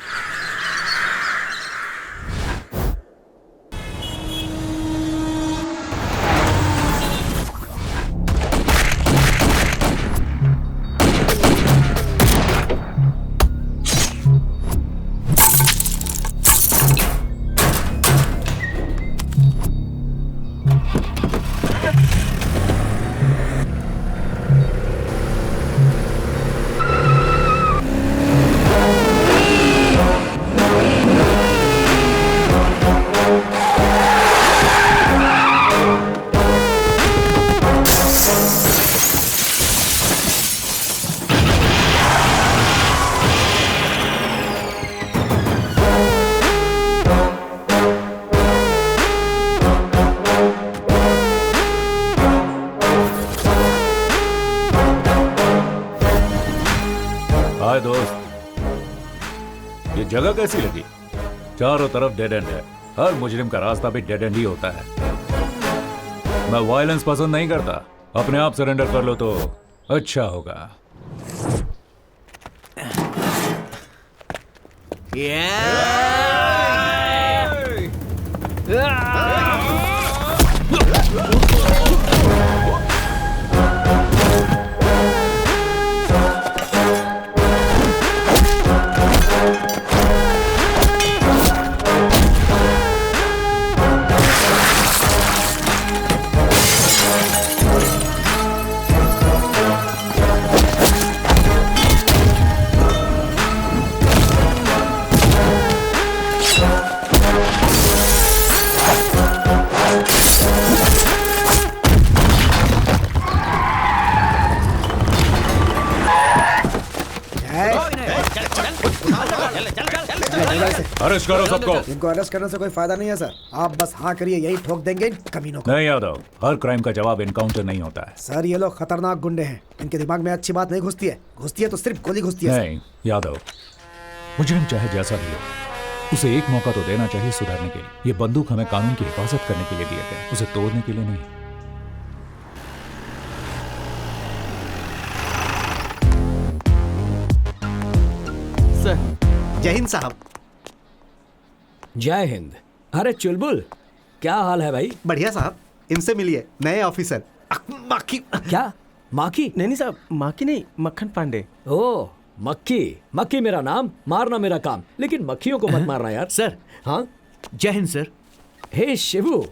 हाय दोस्त, ये जगह कैसी लगी? चारों तरफ डेड एंड है। हर मुजरिम का रास्ता भी डेड एंड ही होता है। मैं वायलेंस पसंद नहीं करता। अपने आप सरेंडर कर लो तो अच्छा होगा। अरेस्ट करो सबको। इनको अरेस्ट करने से कोई फायदा नहीं है सर, आप बस हाँ करिए, यही ठोक देंगे इन कमीनों को। नहीं यादव, हर क्राइम का जवाब एनकाउंटर नहीं होता है। सर ये लोग खतरनाक गुंडे हैं, इनके दिमाग में अच्छी बात नहीं घुसती है, घुसती है तो सिर्फ गोली घुसती है। नहीं यादव, मुजरिम चाहे जैसा भी हो, उसे एक मौका तो देना चाहिए सुधरने के लिए। ये बंदूक हमें कानून की हिफाजत करने के लिए दिए गए, उसे तोड़ने के लिए नहीं। सर जय हिंद साहब। जय हिंद। अरे चुलबुल, क्या हाल है भाई? बढ़िया साहब, इनसे मिलिए, नए ऑफिसर। माखी क्या? माखी? नहीं साहब, माखी नहीं, मक्खन पांडे। ओ मक्खी। मक्खी मेरा नाम, मारना मेरा काम, लेकिन मक्खियों को मत मारना यार। सर। हाँ जय हिंद सर। हे शिवू,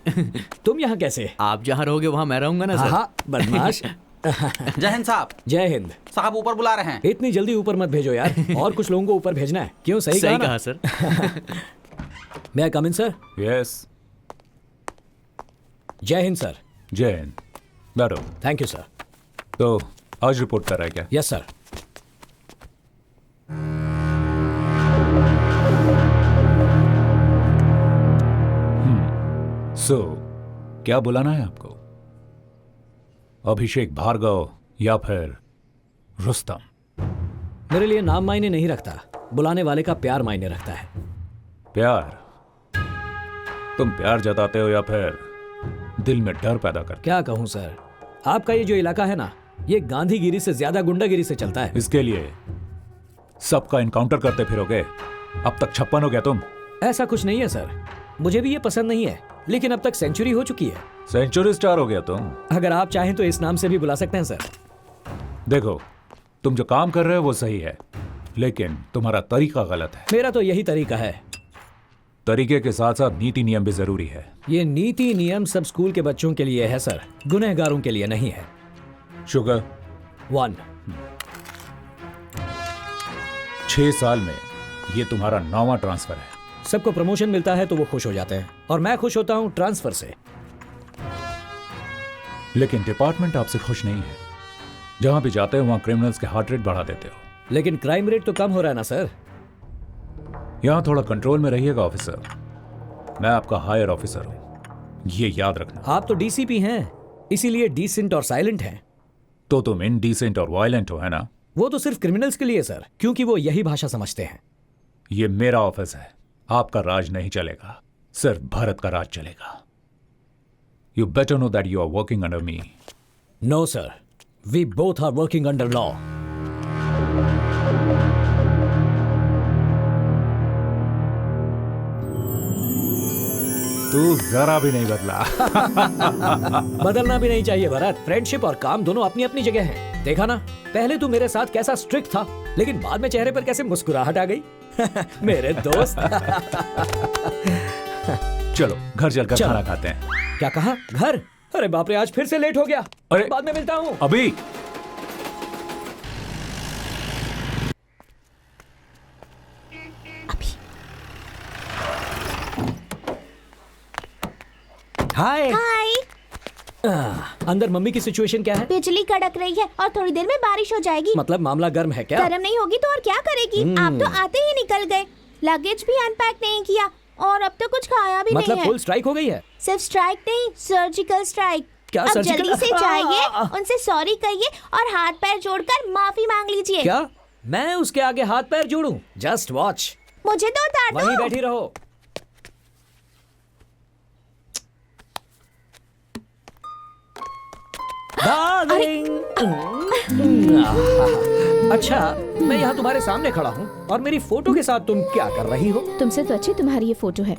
तुम यहाँ कैसे? आप जहाँ रहोगे वहाँ मैं रहूंगा ना सर। हाँ बदमाश। जय हिंद साहब। जय हिंद साहब, ऊपर बुला रहे हैं। इतनी जल्दी ऊपर मत भेजो यार, और कुछ लोगों को ऊपर भेजना है। क्यों? सही कहा sir. May I come in, sir? Yes. जय हिंद सर। जय हिंद। बैठो। Thank you sir. तो आज रिपोर्ट कर रहा है क्या? Yes sir. सो क्या बुलाना है आपको? अभिषेक भार्गव या फिर रुस्तम? मेरे लिए नाम मायने नहीं रखता, बुलाने वाले का प्यार मायने रखता है। प्यार? तुम प्यार जताते हो या फिर दिल में डर पैदा करते? क्या कहूं सर, आपका ये जो इलाका है ना, ये गांधीगिरी से ज्यादा गुंडागिरी से चलता है। इसके लिए सबका इनकाउंटर करते फिरोगे? अब तक 56 हो गया तुम। ऐसा कुछ नहीं है सर, मुझे भी ये पसंद नहीं है, लेकिन अब तक सेंचुरी हो चुकी है। सेंचुरी स्टार हो गया तुम। अगर आप चाहें तो इस नाम से भी बुला सकते हैं सर। देखो, तुम जो काम कर रहे हो वो सही है, लेकिन तुम्हारा तरीका गलत है। मेरा तो यही तरीका है। तरीके के साथ साथ नीति नियम भी जरूरी है। ये नीति नियम सब स्कूल के बच्चों के लिए है सर, गुनहगारों के लिए नहीं है। शुगर 1। 6 साल में ये तुम्हारा 9वां ट्रांसफर है। सबको प्रमोशन मिलता है तो वो खुश हो जाते हैं, और मैं खुश होता हूं ट्रांसफर से। लेकिन डिपार्टमेंट आपसे खुश नहीं है। जहां भी जाते हो वहां क्रिमिनल्स के हार्ट रेट बढ़ा देते हो। लेकिन क्राइम रेट तो कम हो रहा है ना सर। यहां थोड़ा कंट्रोल में रहिएगा ऑफिसर, मैं आपका हायर ऑफिसर हूं, ये याद रखना। आप तो डीसीपी हैं, इसीलिए डिसेंट और साइलेंट हैं। तो तुम इनडिसेंट और वायलेंट हो, है ना? वो तो सिर्फ क्रिमिनल्स के लिए सर, क्योंकि वो यही भाषा समझते हैं। ये मेरा ऑफिस है, आपका राज नहीं चलेगा, सिर्फ भारत का राज चलेगा। You better know that you are working under me. No sir, we both are working under law. तू जरा भी नहीं बदला। बदलना भी नहीं चाहिए भरत, फ्रेंडशिप और काम दोनों अपनी अपनी जगह हैं। देखा ना, पहले तू मेरे साथ कैसा स्ट्रिक्ट था, लेकिन बाद में चेहरे पर कैसे मुस्कुराहट आ गई। मेरे दोस्त। चलो घर चलकर खाना खाते हैं। क्या कहा? घर? अरे बाप रे, आज फिर से लेट हो गया। अरे बाद में मिलता हूँ। अभी हाय। हाय। अंदर मम्मी की सिचुएशन क्या है? बिजली कड़क रही है और थोड़ी देर में बारिश हो जाएगी। मतलब मामला गर्म है क्या? गर्म नहीं होगी तो और क्या करेगी? आप तो आते ही निकल गए, लगेज भी अनपैक नहीं किया और अब तो कुछ खाया भी मतलब नहीं है। फुल स्ट्राइक हो गई है? सिर्फ स्ट्राइक नहीं, सर्जिकल स्ट्राइक। क्या अब सर्जिकल? जल्दी से जाइए, उनसे सॉरी कहिए और हाथ पैर जोड़कर माफी मांग लीजिए। क्या मैं उसके आगे हाथ पैर जोड़ूं? Just watch. मुझे तो उतार दो। वहीं बैठी रहो। अच्छा, मैं यहाँ तुम्हारे सामने खड़ा हूँ और मेरी फोटो के साथ तुम क्या कर रही हो? तुमसे तो अच्छी तुम्हारी ये फोटो है,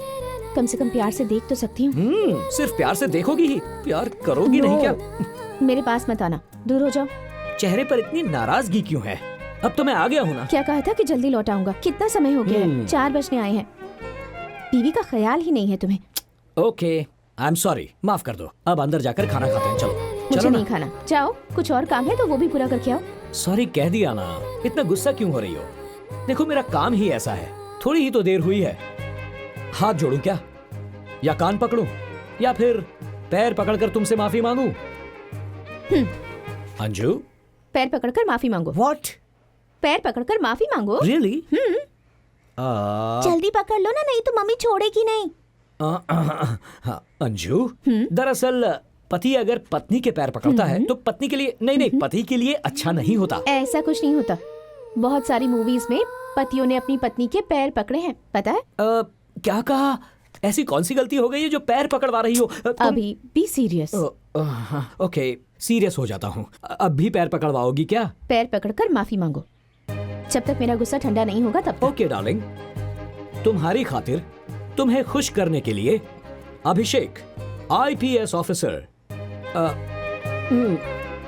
कम से कम प्यार से देख तो सकती हूँ। सिर्फ प्यार से देखोगी ही, प्यार करोगी नहीं क्या? मेरे पास मत आना, दूर हो जाओ। चेहरे पर इतनी नाराजगी क्यों है? अब तो मैं आ गया हूँ ना। क्या कहा था कि जल्दी लौट आऊंगा? कितना समय हो गया है? 4 बजने आए हैं। बीवी का ख्याल ही नहीं है तुम्हें। ओके, आई एम सॉरी, माफ कर दो। अब अंदर जाकर खाना खाते हैं। चलो। मुझे नहीं खाना, जाओ। कुछ और काम है तो वो भी पूरा करके आओ। सॉरी कह दिया ना, इतना गुस्सा क्यों हो रही हो? देखो मेरा काम ही ऐसा है, थोड़ी ही तो देर हुई है। हाथ जोड़ूं क्या, या कान पकड़ूं, या फिर पैर पकड़कर तुमसे माफी मांगूं? अंजू, पैर पकड़कर माफी मांगो। व्हाट? पैर पकड़कर माफी मांगो। रियली? जल्दी पकड़ लो ना, नहीं तो मम्मी छोड़ेगी नहीं। अंजू, दरअसल पति अगर पत्नी के पैर पकड़ता है तो पत्नी के लिए नहीं, पति के लिए अच्छा नहीं होता। ऐसा कुछ नहीं होता। बहुत सारी मूवीज में पतियों ने अपनी पत्नी के पैर पकड़े हैं, पता है? क्या कहा? ऐसी कौन सी गलती हो गई है जो पैर पकड़वा रही हो? अभी बी सीरियस। ओके, सीरियस हो जाता हूँ। अब भी पैर पकड़वाओगी क्या? पैर पकड़कर माफी मांगो। जब तक मेरा गुस्सा ठंडा नहीं होगा तब तक। ओके डार्लिंग, तुम्हारी खातिर तुम्हें खुश करने के लिए अभिषेक IPS ऑफिसर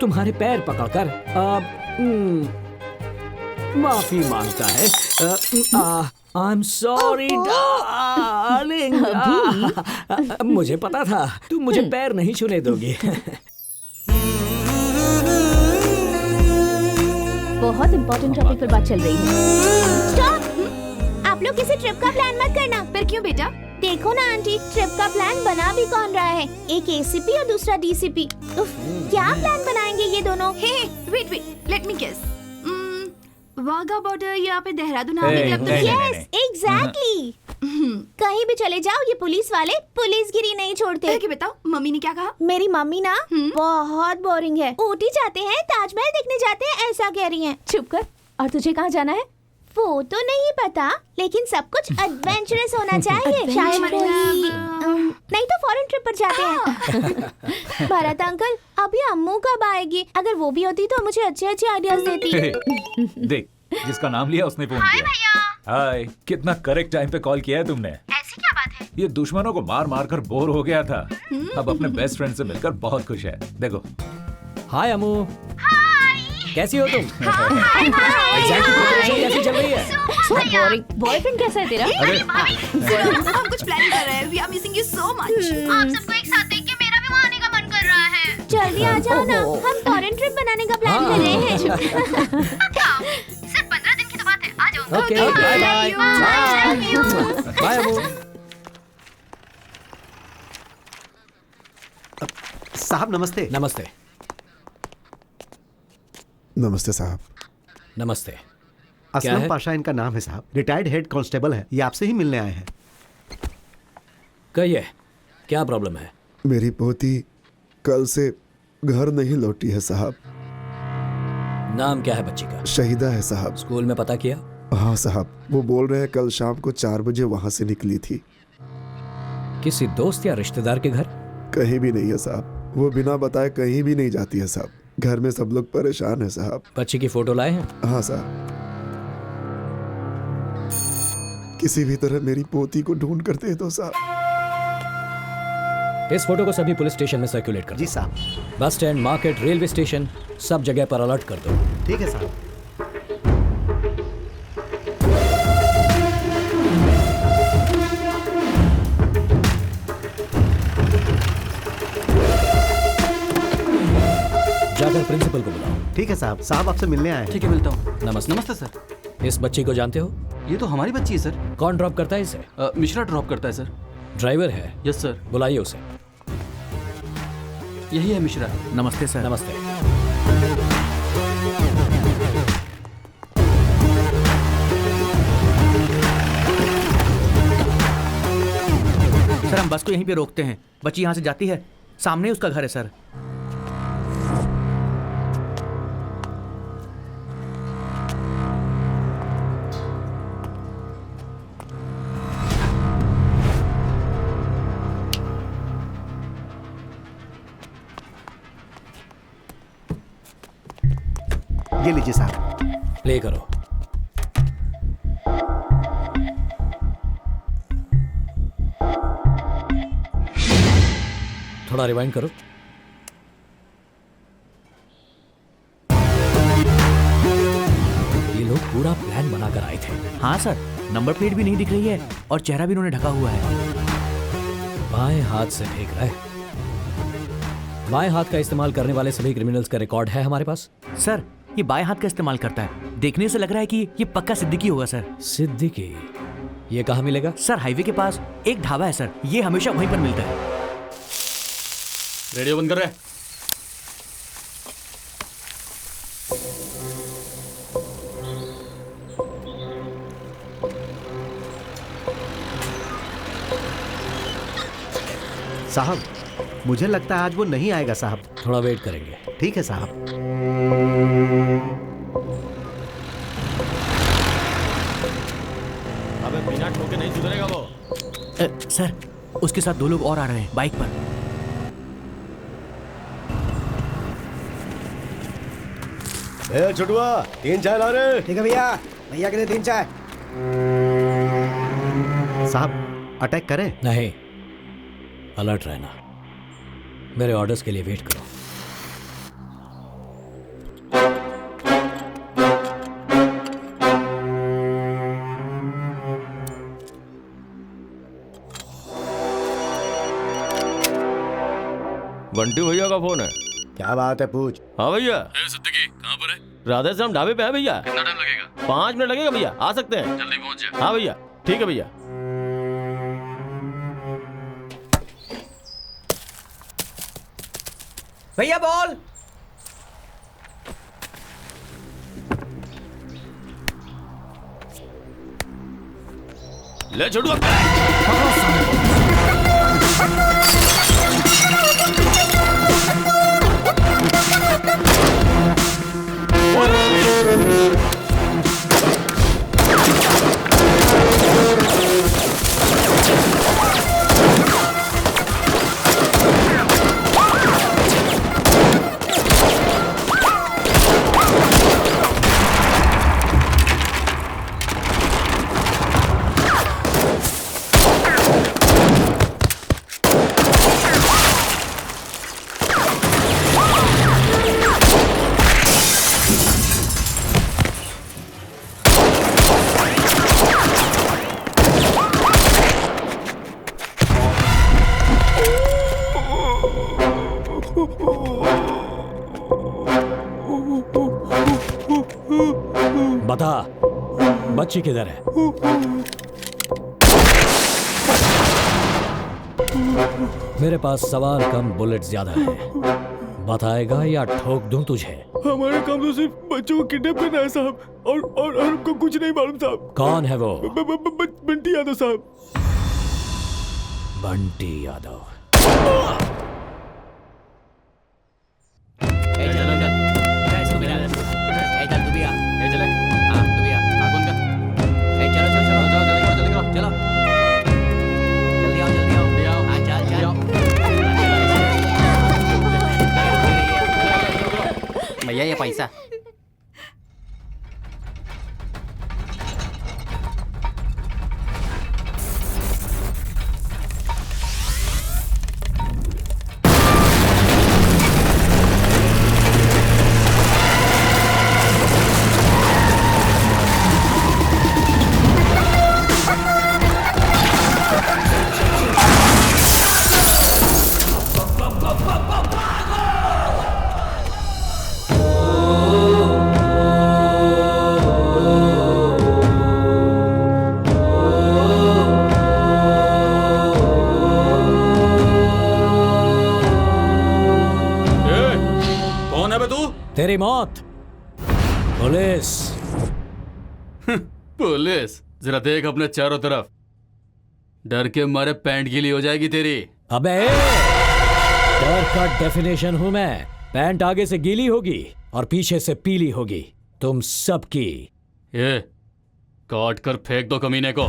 तुम्हारे पैर पकड़कर माफी मांगता है। आई एम सॉरी डार्लिंग। मुझे पता था तुम मुझे पैर नहीं छूने दोगी। बहुत इम्पोर्टेंट टॉपिक पर बात चल रही है। स्टॉप! आप लोग किसी ट्रिप का प्लान मत करना। पर क्यों बेटा? देखो ना आंटी, ट्रिप का प्लान बना भी कौन रहा है? एक ACP और दूसरा DCP। क्या प्लान बनाएंगे ये दोनों? Wait, let me guess. Wagah border यहाँ पे देहरादून आने क्लब तो यस, एग्जैक्टली। कहीं भी चले जाओ ये पुलिस वाले पुलिसगिरी नहीं छोड़ते। क्या बताओ, मम्मी ने क्या कहा? मेरी मम्मी ना बहुत बोरिंग है। ऊटी जाते हैं, ताजमहल देखने जाते हैं, ऐसा कह रही हैं। चुप कर। और तुझे कहाँ जाना है? वो तो नहीं पता, लेकिन सब कुछ एडवेंचरस होना चाहिए। शायद नहीं तो फॉरेन ट्रिप पर जाते हैं। भरत अंकल, अभी अम्मू कब आएगी? अगर वो भी होती तो मुझे अच्छे अच्छे आइडियाज देती। देख, जिसका नाम लिया उसने फोन किया। हाय, कितना करेक्ट टाइम पे कॉल किया है तुमने। ऐसी क्या बात है? ये दुश्मनों को मार मार कर बोर हो गया था, अब अपने बेस्ट फ्रेंड से मिलकर बहुत खुश है। देखो। हाय अम्मू। कैसी हो तुम? कैसी चल रही है? बॉयफ्रेंड कैसा है तेरा? हम कुछ प्लान कर रहे हैं। We are missing you so much. आप सबको एक साथ देख के मेरा भी वहाँ आने का मन कर रहा है। जल्दी आ जाओ ना, हम फॉरेन ट्रिप बनाने का प्लान कर रहे हैं। सिर्फ 15 दिन की तो बात है, आ जाओ। ओके, बाय बाय अम्मू। साहब नमस्ते। नमस्ते। नमस्ते साहब। नमस्ते। असलम पाशा इनका नाम है साहब, रिटायर्ड हेड कांस्टेबल है। ये आपसे ही मिलने आए हैं। कहिए, क्या प्रॉब्लम है? मेरी पोती कल से घर नहीं लौटी है साहब। नाम क्या है बच्ची का? शहीदा है साहब। स्कूल में पता किया? हाँ साहब, वो बोल रहे हैं कल शाम को 4 बजे वहां से निकली थी। किसी दोस्त या रिश्तेदार के घर? कहीं भी नहीं है साहब, वो बिना बताए कहीं भी नहीं जाती है साहब। घर में सब लोग परेशान है साहब। बच्ची की फोटो लाए हैं? हाँ साहब। किसी भी तरह मेरी पोती को ढूंढ कर दे दो साहब। इस फोटो को सभी पुलिस स्टेशन में सर्कुलेट कर दो। जी साहब। Bus stand, market, railway station, सब जगह पर अलर्ट कर दो। ठीक है साहब। जाकर प्रिंसिपल को बुलाओ। ठीक है साहब। साहब आपसे मिलने आए हैं। ठीक है, मिलता हूँ। नमस्ते। नमस्ते सर। इस बच्ची को जानते हो? ये तो हमारी बच्ची है सर। कौन ड्रॉप करता है इसे? मिश्रा ड्रॉप करता है सर। ड्राइवर है? Yes sir. बुलाइए उसे। यही है मिश्रा। नमस्ते सर। नमस्ते। सर, हम बस को यहीं पे रोकते हैं। बच्ची यहाँ से जाती है, सामने ही उसका घर है सर। ये लीजिए साहब। प्ले करो। थोड़ा रिवाइंड करो। ये लोग पूरा प्लान बनाकर आए थे। हाँ सर, नंबर प्लेट भी नहीं दिख रही है और चेहरा भी उन्होंने ढका हुआ है। बाएं हाथ से फेंक रहा है। बाएं हाथ का इस्तेमाल करने वाले सभी क्रिमिनल्स का रिकॉर्ड है हमारे पास। सर, ये बाएं हाथ का इस्तेमाल करता है। देखने से लग रहा है कि ये पक्का सिद्दीकी होगा सर। सिद्दीकी? ये कहाँ मिलेगा? सर, हाईवे के पास एक ढाबा है सर, ये हमेशा वहीं पर मिलता है। रेडियो बंद कर रहे। साहब, मुझे लगता है आज वो नहीं आएगा साहब। थोड़ा वेट करेंगे। ठीक है साहब। अबे बिना ठोके नहीं सुधरेगा वो। सर, उसके साथ 2 लोग और आ रहे हैं बाइक पर। ए छुटुआ, 3 चाय ला रहे। ठीक है भैया, भैया के लिए 3 चाय। साहब, अटैक करें? नहीं, अलर्ट रहना। मेरे ऑर्डर्स के लिए वेट करो। बंटी भैया का फोन है। क्या बात है, पूछ। हाँ भैया। सिद्दीकी कहाँ पर है? राधे श्याम ढाबे पे है भैया। कितना टाइम लगेगा? 5 मिनट लगेगा भैया, आ सकते हैं। जल्दी पहुंच जाए। हाँ भैया, ठीक है भैया। भैया बॉल। ले छोटू। बता, बच्ची किधर है? मेरे पास सवाल कम, बुलेट ज्यादा है। बताएगा या ठोक दूं तुझे? हमारा काम तो सिर्फ बच्चों को किडनैप करना है साहब, और हमको कुछ नहीं मालूम साहब। कौन है वो? बंटी यादव साहब। बंटी यादव। भैया ये पैसा। तेरी मौत। पुलिस। पुलिस? जरा देख अपने चारों तरफ, डर के मारे पैंट गीली हो जाएगी तेरी। अबे, डर का डेफिनेशन हूं मैं। पैंट आगे से गीली होगी और पीछे से पीली होगी, तुम सबकी। ये काट कर फेंक दो कमीने को।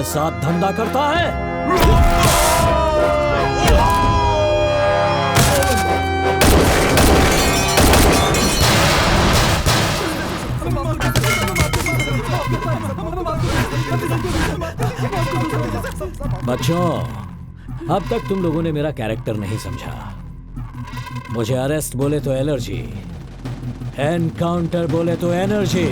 के साथ धंधा करता है? बच्चों, अब तक तुम लोगों ने मेरा कैरेक्टर नहीं समझा। मुझे अरेस्ट बोले तो एलर्जी, एनकाउंटर बोले तो एनर्जी।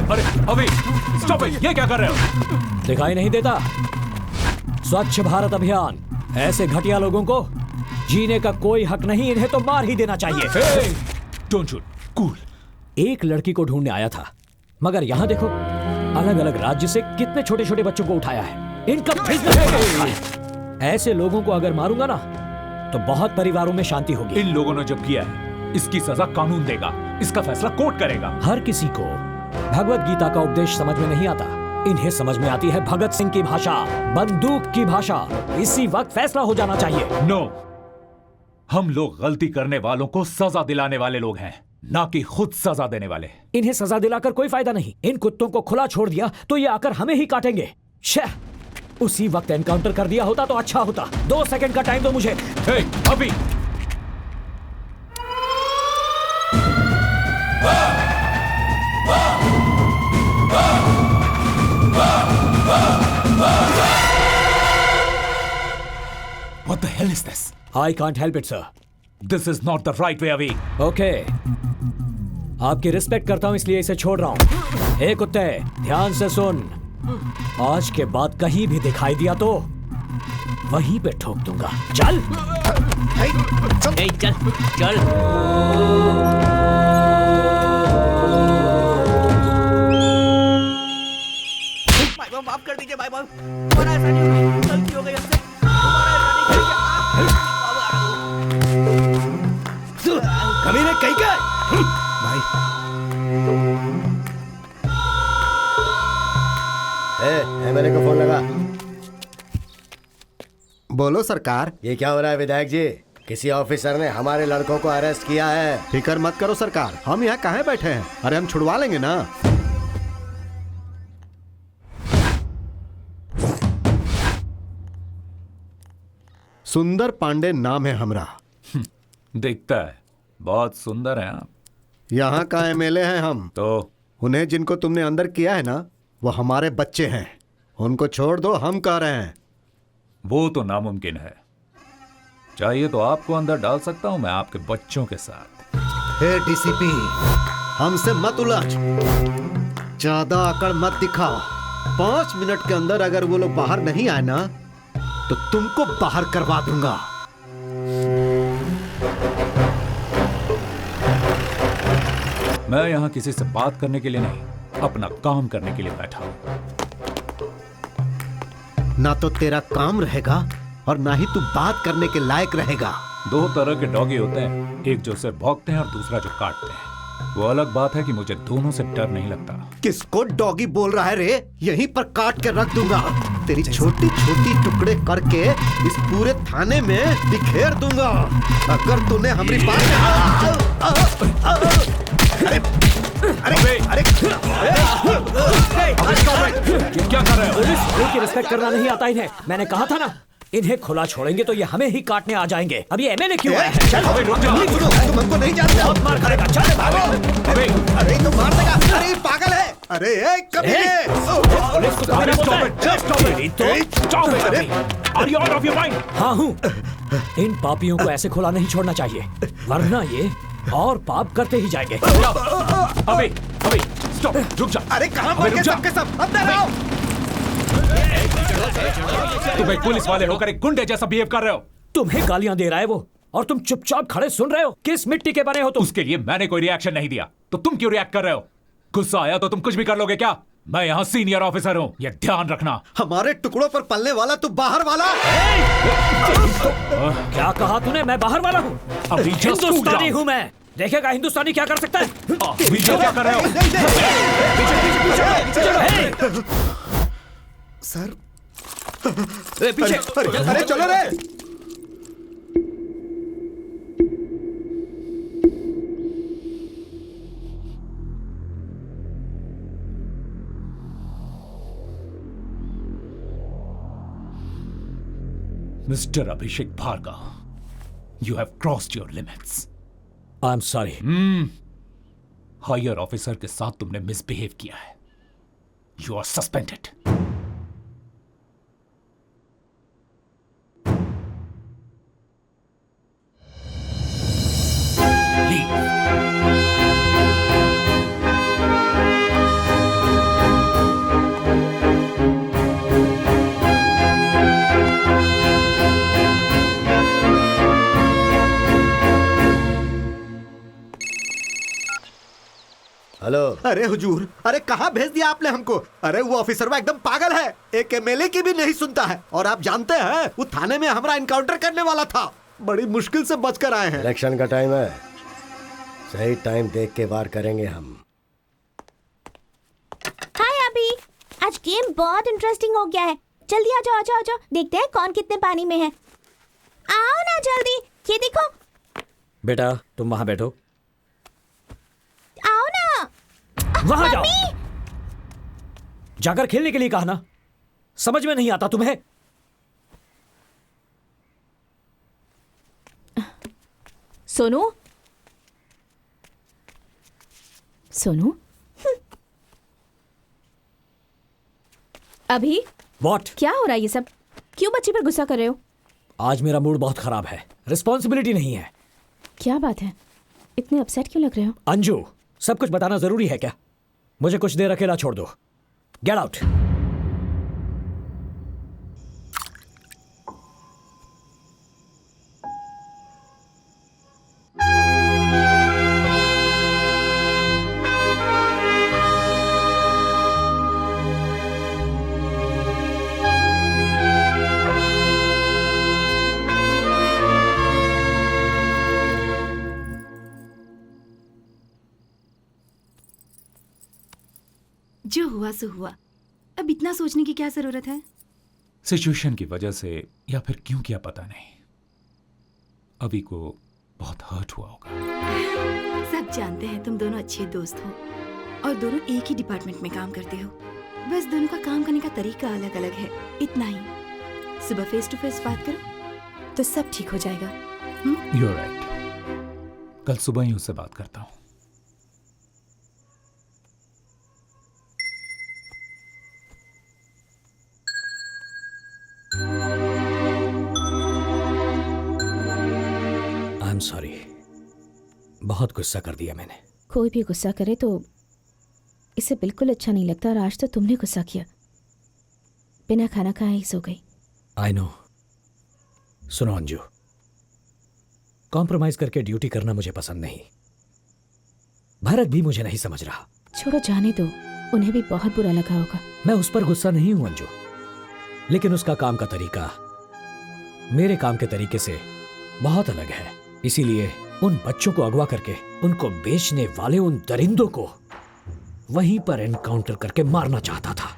अरे अभी स्टॉप इट, ये क्या कर रहे हो? दिखाई नहीं देता? स्वच्छ भारत अभियान, ऐसे घटिया लोगों को जीने का कोई हक नहीं, इन्हें तो मार ही देना चाहिए। Don't shoot, cool. एक लड़की को ढूंढने आया था, मगर यहाँ देखो, अलग अलग राज्य से कितने छोटे छोटे बच्चों को उठाया है। इनका बिजनेस। ऐसे लोगों को अगर मारूंगा ना तो बहुत परिवारों में शांति होगी। इन लोगों ने जब किया है, इसकी सजा कानून देगा, इसका फैसला कोर्ट करेगा। हर किसी को भगवत गीता का उपदेश समझ में नहीं आता, इन्हें समझ में आती है भगत सिंह की भाषा, बंदूक की भाषा। इसी वक्त फैसला हो जाना चाहिए। नो, हम लोग गलती करने वालों को सजा दिलाने वाले लोग हैं, ना कि खुद सजा देने वाले। इन्हें सजा दिलाकर कोई फायदा नहीं। इन कुत्तों को खुला छोड़ दिया तो ये आकर हमें ही काटेंगे। शह, उसी वक्त एनकाउंटर कर दिया होता तो अच्छा होता। 2 सेकंड का टाइम दो मुझे। अभी What the hell is this? I can't help it, sir. This is not the right way, Avi. Okay. आपकी रिस्पेक्ट करता हूं इसलिए इसे छोड़ रहा हूं। ए कुत्ते, ध्यान से सुन। आज के बाद कहीं भी दिखाई दिया तो वहीं पे ठोक दूंगा। चल। चल चल। माफ कर दीजिए भाई बाबू, हमारा ऐसा नहीं होगा, गलती हो गई हमसे, कमीने कहीं का भाई। एमएलए को फोन लगा। बोलो सरकार। ये क्या हो रहा है विधायक जी? किसी ऑफिसर ने हमारे लड़कों को अरेस्ट किया है। फिक्र मत करो सरकार, हम यहाँ काहे बैठे हैं? अरे हम छुड़वा लेंगे ना। सुंदर पांडे नाम है हमरा। दिखता है बहुत सुंदर है आप। यहाँ का एमएलए हैं हम। तो उन्हें जिनको तुमने अंदर किया है ना, वो हमारे बच्चे हैं। उनको छोड़ दो, हम कह रहे हैं। वो तो नामुमकिन है। चाहिए तो आपको अंदर डाल सकता हूं मैं आपके बच्चों के साथ। हे डीसीपी, हमसे मत उलझ, ज्यादा अकड़ मत दिखाओ। 5 मिनट के अंदर अगर वो लोग बाहर नहीं आए ना तो तुमको बाहर करवा दूंगा। मैं यहां किसी से बात करने के लिए नहीं, अपना काम करने के लिए बैठा हूं। ना तो तेरा काम रहेगा और ना ही तू बात करने के लायक रहेगा। 2 तरह के डॉगी होते हैं, एक जो सिर्फ भौंकते हैं और दूसरा जो काटते हैं। वो अलग बात है कि मुझे दोनों से डर नहीं लगता। किसको डॉगी बोल रहा है रे? यहीं पर काट के रख दूंगा। तेरी छोटी छोटी टुकड़े करके इस पूरे थाने में बिखेर दूंगा अगर तूने हमारी बात अरे क्या कर रहे हो? पुलिस की रिस्पेक्ट करना नहीं आता इन्हें। मैंने कहा था ना, इन्हें खुला छोड़ेंगे तो ये हमें ही काटने आ जाएंगे। अब ये एमएलए क्यों आया है? चल तुम हमको नहीं जानते। बहुत मार खाएगा। चल भागो। अरे तुम मार देगा। अरे पागल है। अरे हाँ हूँ। इन पापियों को ऐसे खुला नहीं छोड़ना चाहिए, वरना ये और पाप करते ही जाएंगे। अबे स्टॉप, रुक जा। अरे कहाँ भाग गए सबके सब? अंदर आओ। तुम एक पुलिस वाले होकर एक गुंडे जैसा बिहेव कर रहे हो। तुम्हें गालियां दे रहा है वो और तुम चुपचाप खड़े सुन रहे हो। किस मिट्टी के बने हो तुम? उसके लिए मैंने कोई रिएक्शन नहीं दिया तो तुम क्यों रिएक्ट कर रहे हो? गुस्सा आया तो तुम कुछ भी कर लोगे क्या? मैं यहाँ सीनियर ऑफिसर हूँ, ये ध्यान रखना। हमारे टुकड़ों पर पलने वाला तू बाहर वाला। क्या कहा तूने? मैं बाहर वाला हूँ? अभी हिंदुस्तानी हूँ मैं। देखेगा हिंदुस्तानी क्या कर सकता है। क्या कर रहे हो? सर पीछे। अरे चलो रे। Mister Abhishek Bhargava, you have crossed your limits. I am sorry. Higher officer के साथ तुमने मिसबिहेव किया है। You are suspended. हेलो। अरे हुजूर, अरे कहाँ भेज दिया आपने हमको? अरे वो ऑफिसर वो एकदम पागल है, एक एमएलए की भी नहीं सुनता है। और आप जानते हैं वो थाने में हमारा इनकाउंटर करने वाला था, बड़ी मुश्किल से बचकर आए हैं। इलेक्शन का टाइम है, सही टाइम देख के वार करेंगे हम। हाय अभी, आज गेम बहुत इंटरेस्टिंग हो गया है। जल्दी आ जाओ, आ जाओ, आ जाओ, देखते हैं कौन कितने पानी में है। आओ ना जल्दी, ये देखो। बेटा तुम वहां बैठो। आओ ना। वहां जाओ। जाकर खेलने के लिए कहा ना, समझ में नहीं आता तुम्हें? सोनू, सोनू, अभी व्हाट? क्या हो रहा है ये सब? क्यों बच्चे पर गुस्सा कर रहे हो? आज मेरा मूड बहुत खराब है, रिस्पॉन्सिबिलिटी नहीं है। क्या बात है, इतने अपसेट क्यों लग रहे हो? अंजू, सब कुछ बताना जरूरी है क्या? मुझे कुछ देर अकेला छोड़ दो। Get out. जो हुआ सो हुआ, अब इतना सोचने की क्या जरूरत है? सिचुएशन की वजह से या फिर क्यों किया पता नहीं, अभी को बहुत हर्ट हुआ होगा। सब जानते हैं तुम दोनों अच्छे दोस्त हो और दोनों एक ही डिपार्टमेंट में काम करते हो। बस दोनों का काम करने का तरीका अलग अलग है, इतना ही। सुबह फेस टू फेस बात करो तो सब ठीक हो जाएगा। You're right. कल सुबह ही उससे बात करता हूँ। आई एम सॉरी, बहुत गुस्सा कर दिया मैंने। कोई भी गुस्सा करे तो इसे बिल्कुल अच्छा नहीं लगता, और आज तो तुमने गुस्सा किया। बिना खाना खाए ही सो गई। I know. सुनो अंजू, कॉम्प्रोमाइज करके ड्यूटी करना मुझे पसंद नहीं। भरत भी मुझे नहीं समझ रहा। छोड़ो, जाने दो, उन्हें भी बहुत बुरा लगा होगा। मैं उस पर गुस्सा नहीं हूं अंजू, लेकिन उसका काम का तरीका मेरे काम के तरीके से बहुत अलग है। इसीलिए उन बच्चों को अगवा करके उनको बेचने वाले उन दरिंदों को वहीं पर एनकाउंटर करके मारना चाहता था।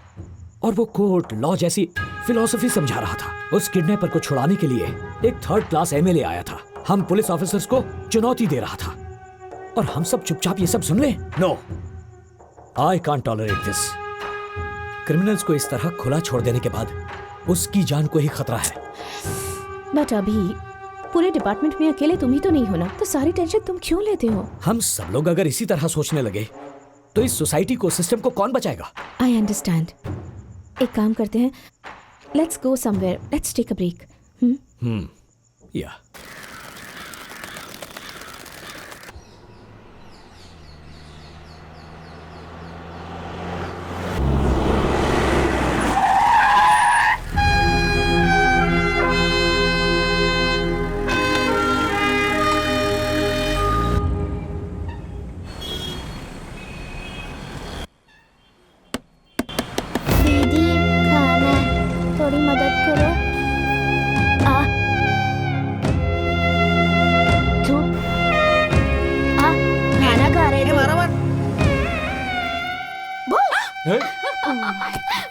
और वो कोर्ट लॉ जैसी फिलॉसफी समझा रहा था। उस किडनैपर को छुड़ाने के लिए एक थर्ड क्लास एमएलए आया था। हम पुलिस ऑफिसर्स को चुनौती दे रहा था और हम सब चुपचाप ये सब सुन ले? No, I can't tolerate this. Criminals को इस तरह खुला छोड़ देने के बाद उसकी जान को ही खतरा है। बट अभी पूरे डिपार्टमेंट में अकेले तुम ही तो नहीं हो ना, तो सारी टेंशन तुम क्यों लेते हो? हम सब लोग अगर इसी तरह सोचने लगे तो इस सोसाइटी को, सिस्टम को कौन बचाएगा? I understand. एक काम करते हैं, let's go somewhere, let's take a break. या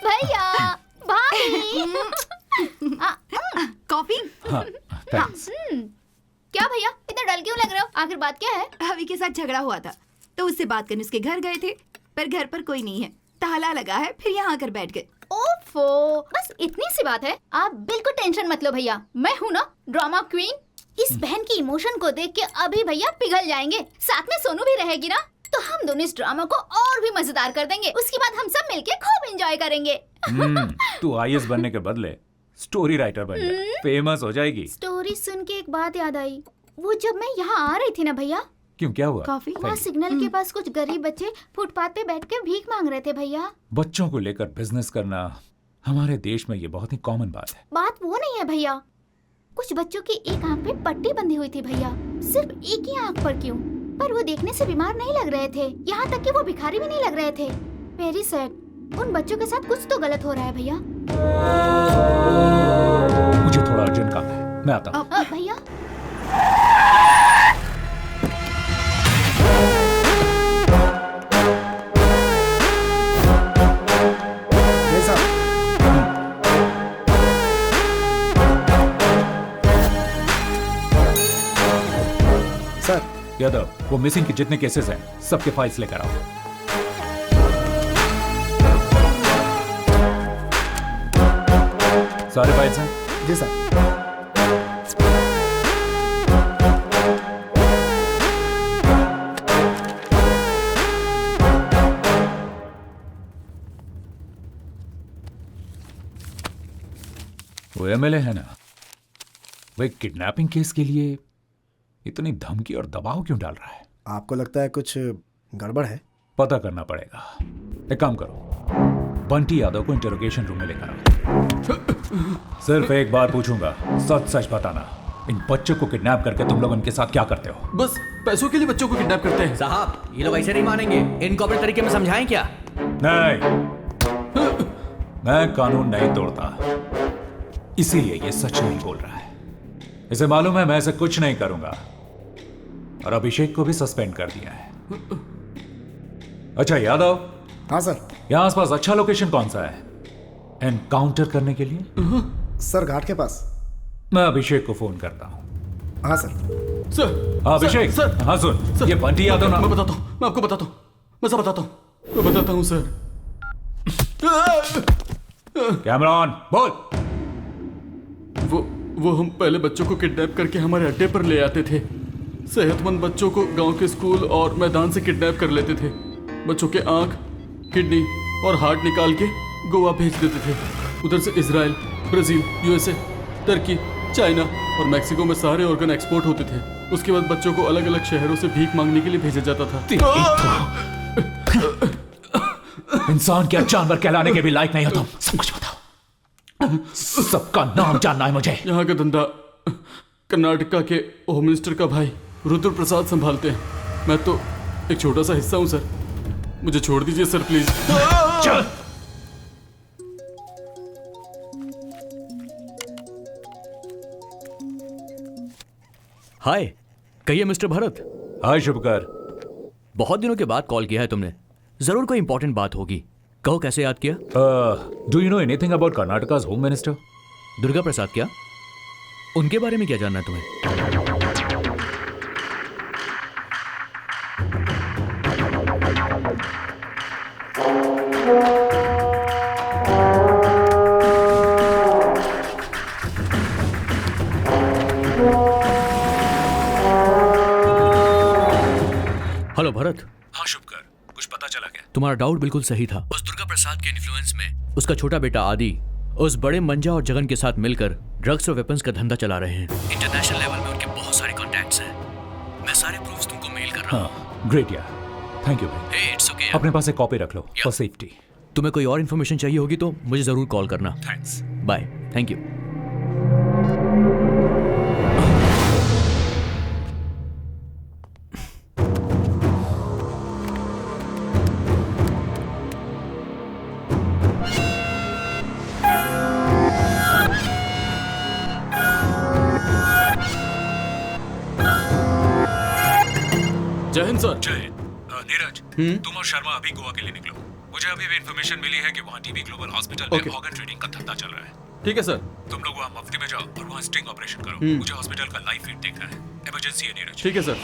भैया, भाभी। साथ झगड़ा हुआ था, तो उससे बात करने उसके घर गए थे, पर घर पर कोई नहीं है, ताला लगा है, फिर यहाँ आकर बैठ गए। ओफो, बस इतनी सी बात है। आप बिल्कुल टेंशन मत लो भैया, मैं हूँ ना ड्रामा क्वीन। इस बहन की इमोशन को देख के अभी भैया पिघल जाएंगे। साथ में सोनू भी रहेगी ना, तो हम दोनों इस ड्रामा को और भी मजेदार कर देंगे। उसके बाद हम सब मिलके खूब एंजॉय करेंगे। तू आईएएस बनने के बदले स्टोरी राइटर बन जा, फेमस हो जाएगी। स्टोरी सुन के एक बात याद आई। वो जब मैं यहाँ आ रही थी ना भैया, क्यों, क्या हुआ? काफी वहाँ सिग्नल के पास कुछ गरीब बच्चे फुटपाथ पे बैठ के भीख मांग रहे थे भैया। बच्चों को लेकर बिजनेस करना हमारे देश में ये बहुत ही कॉमन बात है। बात वो नहीं है भैया, कुछ बच्चों की एक आंख पे पट्टी बंधी हुई थी भैया। सिर्फ एक ही आंख पर क्यों, पर वो देखने से बीमार नहीं लग रहे थे। यहाँ तक कि वो भिखारी भी नहीं लग रहे थे। Very sad. उन बच्चों के साथ कुछ तो गलत हो रहा है भैया। मुझे थोड़ा अर्जेंट काम है, मैं आता हूँ। भैया सर, यादव, वो मिसिंग के जितने केसेस हैं सबके फाइल्स लेकर आओ। सारे फाइल्स हैं? जी सर। वो एमएलए है ना, वो एक किडनैपिंग केस के लिए इतनी धमकी और दबाव क्यों डाल रहा है? आपको लगता है कुछ गड़बड़ है? पता करना पड़ेगा। एक काम करो, बंटी यादव को इंटरोगेशन रूम में लेकर आओ। सिर्फ एक बार पूछूंगा, सच सच बताना, इन बच्चों को किडनैप करके तुम लोग उनके साथ क्या करते हो? बस पैसों के लिए बच्चों को किडनैप करते हैं। साहब, ये लोग ऐसे नहीं मानेंगे। इनको अपने तरीके में समझाएं क्या? नहीं, मैं कानून नहीं तोड़ता, इसीलिए ये सच नहीं बोल रहा है। इसे मालूम है मैं ऐसे कुछ नहीं करूंगा, और अभिषेक को भी सस्पेंड कर दिया है। अच्छा यादव। हाँ सर। यहाँ आसपास अच्छा लोकेशन कौन सा है एनकाउंटर करने के लिए? सर, घाट के पास। मैं अभिषेक को फोन करता हूँ। हाँ सर। सर। अभिषेक सर, हाँ सुन, ये बंटी यादव ना। मैं बताता हूँ, मैं आपको बताता हूँ, मैं सब बताता हूँ, मैं बताता हूँ सर। कैमरा ऑन, बोल। वो हम पहले बच्चों को किडनैप करके हमारे अड्डे पर ले आते थे। सेहतमंद बच्चों को गांव के स्कूल और मैदान से किडनैप कर लेते थे। बच्चों के आंख, किडनी और हार्ट निकाल के गोवा भेज देते थे। उधर से इजराइल, ब्राजील, यूएसए, तुर्की, चाइना और मैक्सिको में सारे ऑर्गन एक्सपोर्ट होते थे। उसके बाद बच्चों को अलग अलग शहरों से भीख मांगने के लिए भेजा जाता था। इंसान क्या जानवर कहलाने के भी लायक नहीं हो तुम। सब कुछ बताओ, सबका नाम जानना है मुझे। यहाँ का धंधा कर्नाटका के होम मिनिस्टर का भाई रुद्र प्रसाद संभालते हैं। मैं तो एक छोटा सा हिस्सा हूँ सर, मुझे छोड़ दीजिए सर प्लीज। चल। हाय, कहिए मिस्टर भरत। हाय शुभकर। बहुत दिनों के बाद कॉल किया है तुमने, जरूर कोई इंपॉर्टेंट बात होगी। कहो कैसे याद किया? Do you know anything about Karnataka's home minister? Durga Prasad. क्या उनके बारे में क्या जानना है तुम्हें? हेलो भरत। हाँ शुभकर, कुछ पता चला क्या? तुम्हारा डाउट बिल्कुल सही था। उस दुर्गा प्रसाद के इन्फ्लुएंस में उसका छोटा बेटा आदि उस बड़े मंजा और जगन के साथ मिलकर ड्रग्स और वेपन्स का धंधा चला रहे हैं। इंटरनेशनल लेवल में उनके बहुत सारे कॉन्टैक्ट्स हैं। मैं सारे प्रूफ्स तुमको मेल कर रहा हूँ। ग्रेट यार, थैंक यू भाई। हे, इट्स ओके। अपने पास एक कॉपी रख लो फॉर सेफ्टी। तुम्हें कोई और इन्फॉर्मेशन चाहिए होगी तो मुझे जरूर कॉल करना। थैंक्स। बाय। Thank you. जय हिंद सर। जय हिंद। नीरज, तुम और शर्मा अभी गोवा के लिए निकलो। मुझे अभी भी इन्फॉर्मेशन मिली है कि वहाँ टीबी ग्लोबल हॉस्पिटल में ऑर्गन ट्रेडिंग का धंधा चल रहा है। ठीक है सर। तुम लोग वहाँ मुफ्ती में जाओ और वहाँ स्टिंग ऑपरेशन करो। मुझे हॉस्पिटल का लाइव फीड देखना है। इमरजेंसी है नीरज। ठीक है सर।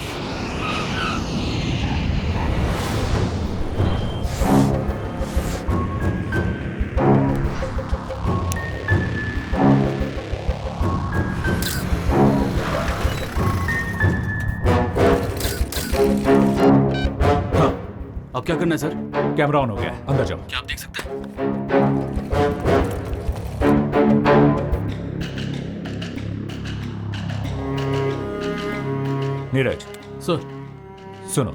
अब क्या करना है सर? कैमरा ऑन हो गया है, अंदर जाओ। क्या आप देख सकते हैं? नीरज सर, सुनो,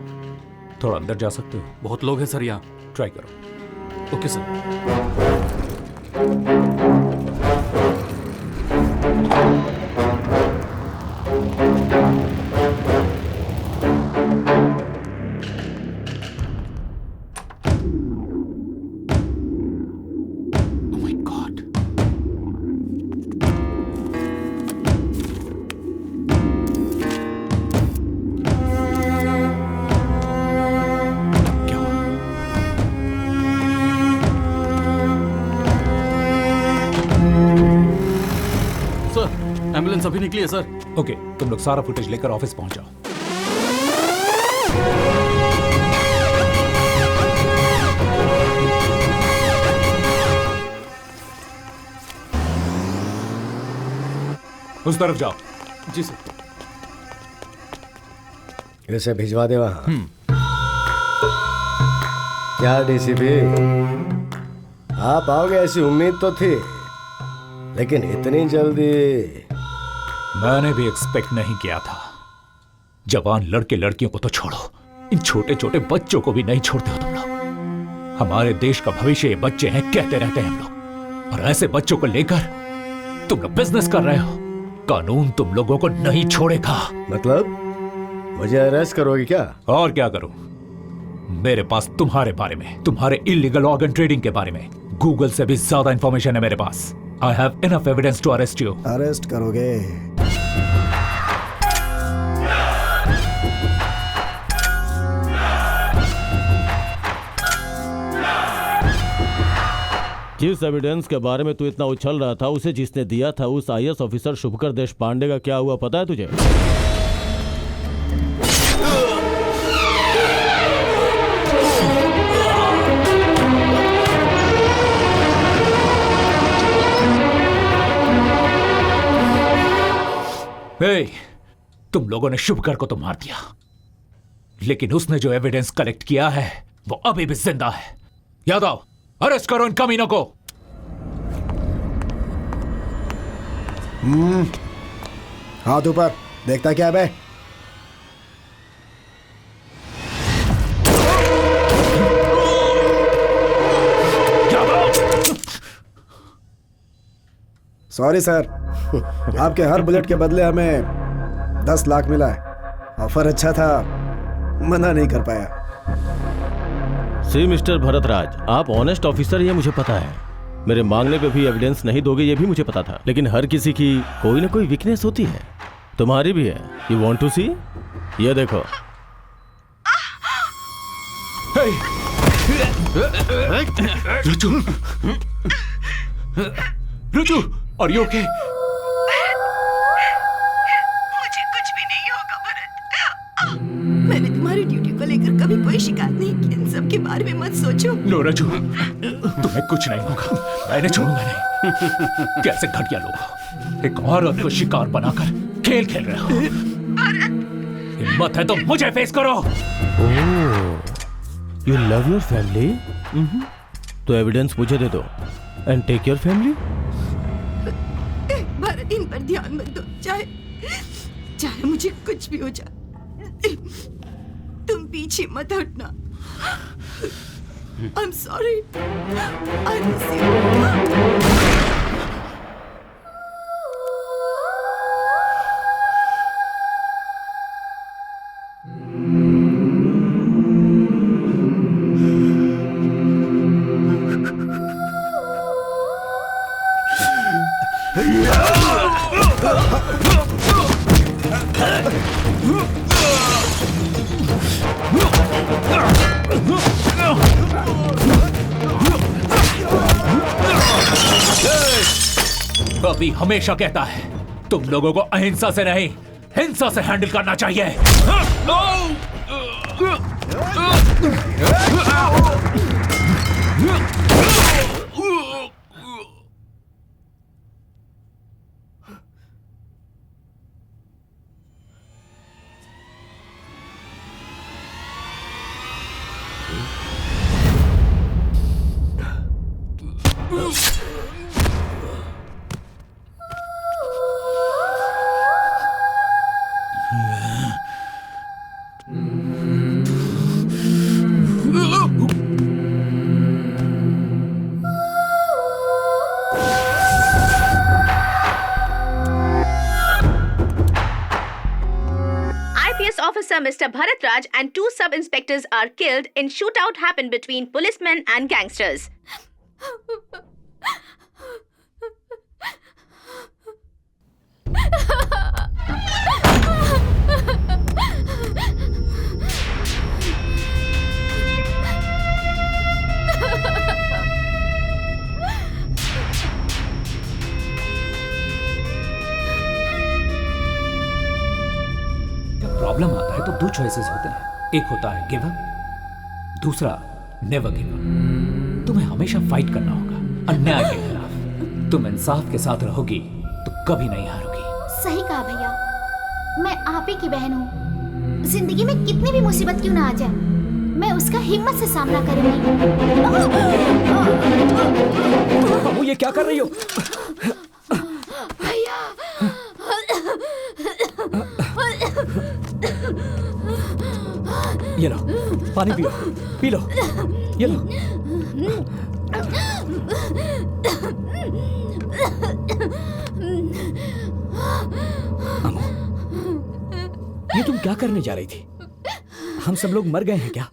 थोड़ा अंदर जा सकते हो? बहुत लोग हैं सर यहाँ। ट्राई करो। Okay sir. एम्बुलेंस अभी निकली है सर। ओके, तुम लोग सारा फुटेज लेकर ऑफिस पहुंच जाओ। उस तरफ जाओ। जी सर। इसे भिजवा दे वहां। क्या डीसीपी, आप आओगे ऐसी उम्मीद तो थी, लेकिन इतनी जल्दी मैंने भी एक्सपेक्ट नहीं किया था। जवान लड़के लड़कियों को तो छोड़ो, इन छोटे छोटे बच्चों को भी नहीं छोड़ते हो तुम लोग। हमारे देश का भविष्य ये बच्चे हैं, कहते रहते हैं हम लोग, और ऐसे बच्चों को लेकर तुम लोग बिजनेस कर रहे हो। कानून तुम लोगों को नहीं छोड़ेगा। मतलब मुझे अरेस्ट करोगे क्या? और क्या करूं? मेरे पास तुम्हारे बारे में, तुम्हारे इलीगल ऑर्गन ट्रेडिंग के बारे में गूगल से भी ज्यादा इंफॉर्मेशन है मेरे पास। I have enough evidence to arrest you. Arrest करोगे? जिस एविडेंस के बारे में तू इतना उछल रहा था, उसे जिसने दिया था उस आईएएस ऑफिसर शुभकर देश पांडे का क्या हुआ पता है तुझे? Hey, तुम लोगों ने शुभकर को तो मार दिया, लेकिन उसने जो एविडेंस कलेक्ट किया है वो अभी भी जिंदा है। यादव, अरेस्ट करो इन कमीनों को। हाथ ऊपर, देखता क्या बे? सॉरी सर, आपके हर बुलेट के बदले हमें 10 लाख मिला है। ऑफर अच्छा था, मना नहीं कर पाया। सी मिस्टर भरतराज, आप ऑनेस्ट ऑफिसर ये मुझे पता है। मेरे मांगने पे भी एविडेंस नहीं दोगे ये भी मुझे पता था, लेकिन हर किसी की कोई ना कोई वीकनेस होती है, तुम्हारी भी है। यू वांट टू सी? ये देखो। रुजू, और यू ओके? मुझे कुछ भी नहीं होगा भरत। मैंने तुम्हारी ड्यूटी को लेकर कभी कोई शिकायत नहीं की। इन सब के बारे में मत सोचो। नो रजू, तुम्हें कुछ नहीं होगा, मैंने छोड़ूंगा नहीं। कैसे घटिया लोग एक औरत को शिकार बनाकर खेल खेल रहे हो। हिम्मत है तो मुझे फेस करो। You love your family? तो एविडेंस मुझे दे दो and take your family. Bharat, इन पर ध्यान मत दो, चाहे मुझे कुछ भी हो जाए, तुम पीछे मत हटना। I'm sorry. I miss you. अभी हमेशा कहता है तुम लोगों को अहिंसा से नहीं हिंसा से हैंडल करना चाहिए। officer Mr. Bharatraj and 2 sub-inspectors are killed in shootout happened between policemen and gangsters. Problem आता है तो 2 चॉइसेस होते हैं। एक होता है गिव अप, दूसरा नेवर गिव अप। तुम्हें हमेशा फाइट करना होगा अन्याय के खिलाफ। तुम इंसाफ के साथ रहोगी तो कभी नहीं हारोगी। सही कहा भैया, मैं आप ही की बहन हूँ। जिंदगी में कितनी भी मुसीबत क्यों ना आ जाए, मैं उसका हिम्मत से सामना करूंगी। अम्मू ये क्या कर रही हो? भैया ये लो पानी पियो, पी लो, ये लो। अम्मू ये तुम क्या करने जा रही थी? हम सब लोग मर गए हैं क्या?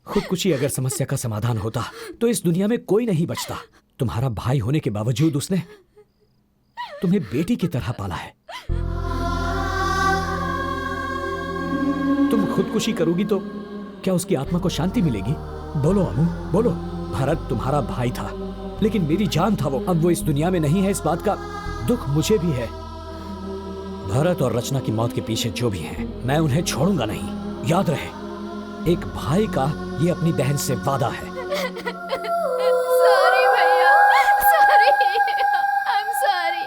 खुदकुशी अगर समस्या का समाधान होता तो इस दुनिया में कोई नहीं बचता। तुम्हारा भाई होने के बावजूद उसने तुम्हें बेटी की तरह पाला है। तुम खुदकुशी करोगी तो क्या उसकी आत्मा को शांति मिलेगी? बोलो अम्मू बोलो। भरत तुम्हारा भाई था लेकिन मेरी जान था वो। अब वो इस दुनिया में नहीं है, इस बात का दुख मुझे भी है। भरत और रचना की मौत के पीछे जो भी है मैं उन्हें छोड़ूंगा नहीं। याद रहे, एक भाई का ये अपनी बहन से वादा है। सॉरी भैया, sorry, I am sorry.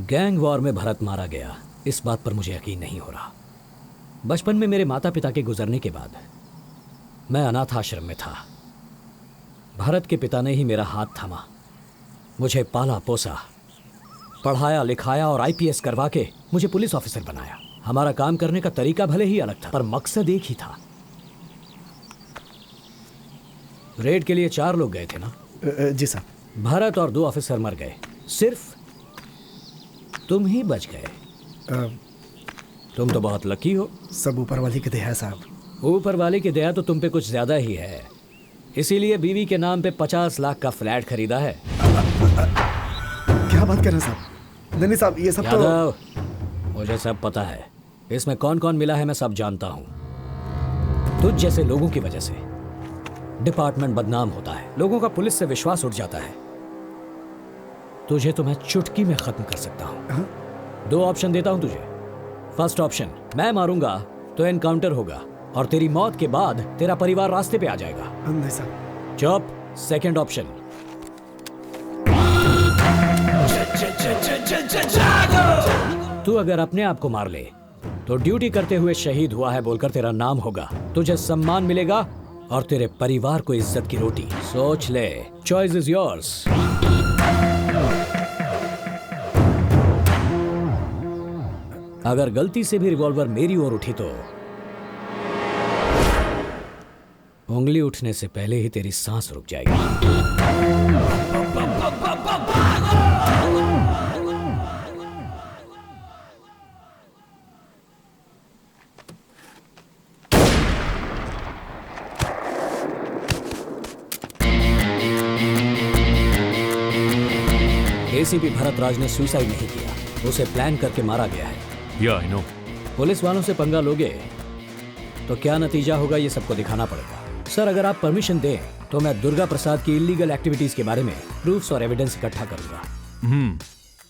Gang war में भरत मारा गया, इस बात पर मुझे यकीन नहीं हो रहा। बचपन में मेरे माता पिता के गुजरने के बाद मैं अनाथ आश्रम में था। भरत के पिता ने ही मेरा हाथ थामा, मुझे पाला पोसा, पढ़ाया लिखाया और आईपीएस करवा के मुझे पुलिस ऑफिसर बनाया। हमारा काम करने का तरीका भले ही अलग था पर मकसद एक ही था। रेड के लिए 4 लोग गए थे ना? जी साहब। भरत और 2 ऑफिसर मर गए, सिर्फ तुम ही बच गए। तुम तो बहुत लकी हो। सब ऊपर वाली की दया है साहब। ऊपर वाले की दया तो तुम पे कुछ ज्यादा ही है, इसीलिए बीवी के नाम पे 50 लाख का फ्लैट खरीदा है। क्या बात कर रहे हैं साहब? नहीं साहब ये सब तो मुझे सब पता है। इसमें कौन कौन मिला है मैं सब जानता हूँ। तुझ जैसे लोगों की वजह से डिपार्टमेंट बदनाम होता है, लोगों का पुलिस से विश्वास उठ जाता है। तुझे तो मैं चुटकी में खत्म कर सकता हूँ। 2 ऑप्शन देता हूँ तुझे। फर्स्ट ऑप्शन, मैं मारूंगा तो एनकाउंटर होगा और तेरी मौत के बाद तेरा परिवार रास्ते पे आ जाएगा। नहीं साहब। चुप। सेकंड ऑप्शन, तू अगर अपने आप को मार ले तो ड्यूटी करते हुए शहीद हुआ है बोलकर तेरा नाम होगा, तुझे सम्मान मिलेगा और तेरे परिवार को इज्जत की रोटी। सोच ले, चॉइस इज योर्स। अगर गलती से भी रिवॉल्वर मेरी ओर उठी तो उंगली उठने से पहले ही तेरी सांस रुक जाएगी। एसीपी भरतराज ने सुसाइड नहीं किया, उसे प्लान करके मारा गया है। या आई नो। पुलिस वालों से पंगा लोगे तो क्या नतीजा होगा ये सबको दिखाना पड़ेगा। सर अगर आप परमिशन दें तो मैं दुर्गा प्रसाद की इलीगल एक्टिविटीज के बारे में प्रूफ्स और एविडेंस इकट्ठा करूंगा।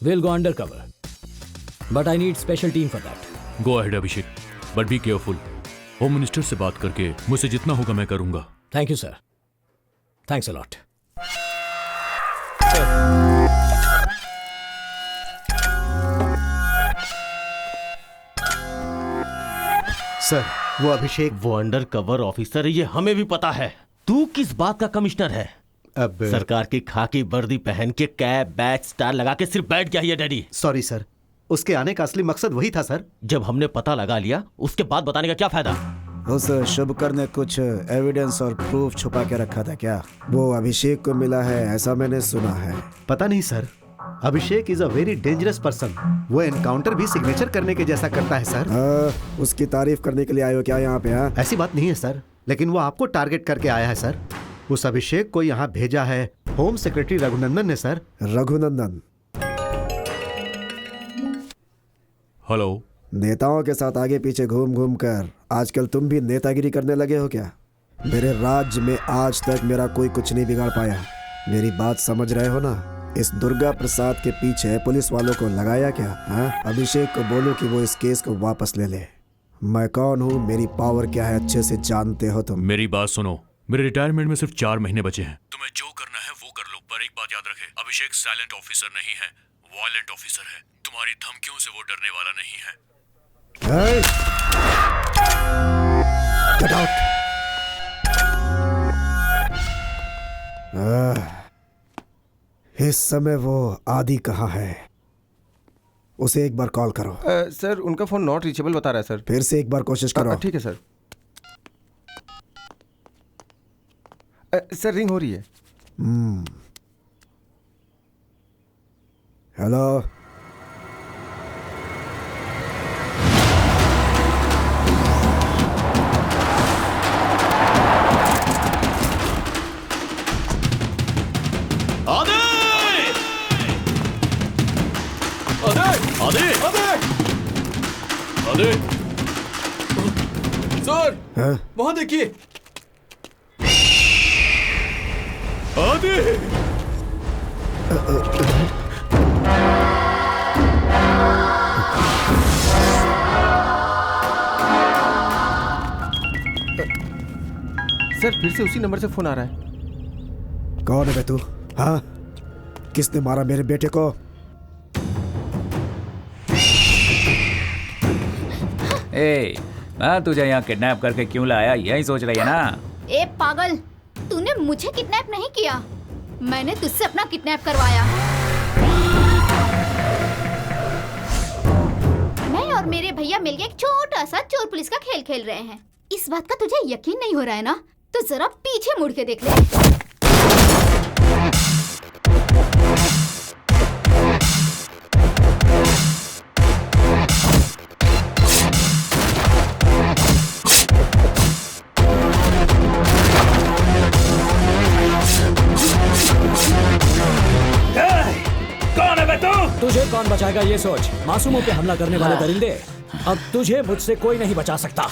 Will go under cover. But I need special team for that. Go ahead Abhishek, but be careful. Home minister से बात करके मुझसे जितना होगा मैं करूंगा। Thank you sir, thanks a lot. Sir, वो अभिषेक, वो अंडर कवर ऑफिसर है, ये हमें भी पता है। तू किस बात का कमिश्नर है? अब सरकार की खाकी वर्दी पहन के कैप बैच स्टार लगा के सिर्फ बैठ गया है डैडी। सॉरी सर, उसके आने का असली मकसद वही था सर। जब हमने पता लगा लिया उसके बाद बताने का क्या फायदा? उस शुभकर ने कुछ एविडेंस और प्रूफ छुपा के रखा था क्या? वो अभिषेक को मिला है ऐसा मैंने सुना है। पता नहीं sir, Abhishek is a very dangerous person. वो एनकाउंटर भी सिग्नेचर करने के जैसा करता है सर। उसकी तारीफ करने के लिए आए हो क्या यहाँ पे? हाँ, ऐसी बात नहीं है सर, लेकिन वो आपको टारगेट करके आया है सर। उस अभिषेक को यहाँ भेजा है होम सेक्रेटरी रघुनंदन ने सर। रघुनंदन? हेलो। नेताओं के साथ आगे पीछे घूम घूम कर आजकल तुम भी नेतागिरी करने लगे हो क्या? मेरे राज्य में आज तक मेरा कोई कुछ नहीं बिगाड़ पाया। मेरी बात समझ रहे हो ना? इस दुर्गा प्रसाद के पीछे पुलिस वालों को लगाया क्या? हाँ, अभिषेक को बोलो कि वो इस केस को वापस ले ले। मैं कौन हूँ, मेरी पावर क्या है, अच्छे से जानते हो तुम। मेरी बात सुनो, मेरे रिटायरमेंट में सिर्फ 4 महीने बचे हैं। तुम्हें जो करना है वो कर लो, पर एक बात याद रखे, अभिषेक साइलेंट ऑफिसर नहीं है, वायलेंट ऑफिसर है। तुम्हारी धमकियों से वो डरने वाला नहीं है। Get out! इस समय वो आदि कहाँ है? उसे एक बार कॉल करो। सर, उनका फोन नॉट रीचेबल बता रहा है सर। फिर से एक बार कोशिश करो। ठीक है सर। सर, रिंग हो रही है। हेलो। सर, वहां देखिए। सर, फिर से उसी नंबर से फोन आ रहा है। कौन है बे तू? हाँ, किसने मारा मेरे बेटे को? मैं तुझे यहाँ किडनैप करके क्यों लाया, यही सोच रही है ना? ए पागल, तूने मुझे किडनैप नहीं किया, मैंने तुझसे अपना किडनैप करवाया। मैं और मेरे भैया मिलके एक छोटा सा चोर पुलिस का खेल खेल रहे हैं। इस बात का तुझे यकीन नहीं हो रहा है ना? तो जरा पीछे मुड़ के देख ले। तुझे कौन बचाएगा ये सोच। मासूमों पे हमला करने वाले दरिंदे, अब तुझे मुझसे कोई नहीं बचा सकता।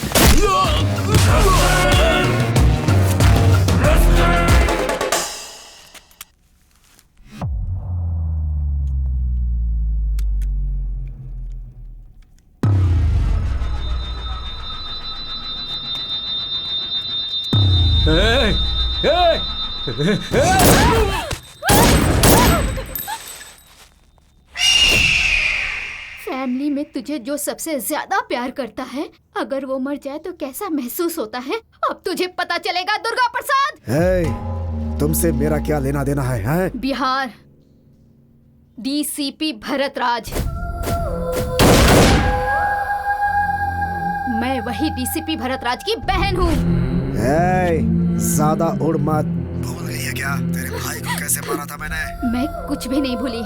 फैमिली में तुझे जो सबसे ज्यादा प्यार करता है, अगर वो मर जाए तो कैसा महसूस होता है, अब तुझे पता चलेगा दुर्गा प्रसाद। तुमसे मेरा क्या लेना देना है? बिहार डीसीपी भरत राज। मैं वही डीसीपी भरत राज की बहन हूँ। ज्यादा उड़ मत। भूल गई है क्या तेरे भाई को कैसे मारा था मैंने? मैं कुछ भी नहीं भूली।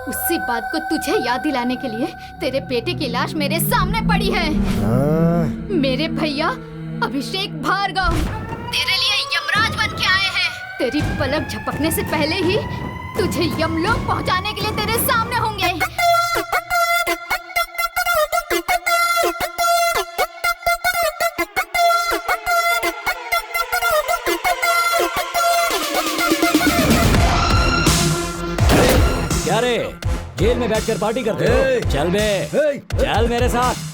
उसी बात को तुझे याद दिलाने के लिए तेरे बेटे की लाश मेरे सामने पड़ी है। मेरे भैया अभिषेक भार्गव तेरे लिए यमराज बन के आए हैं। तेरी पलक झपकने से पहले ही तुझे यमलोक पहुंचाने के लिए तेरे सामने होंगे। जेल में बैठकर पार्टी करते हो। चल बे, चल मेरे साथ।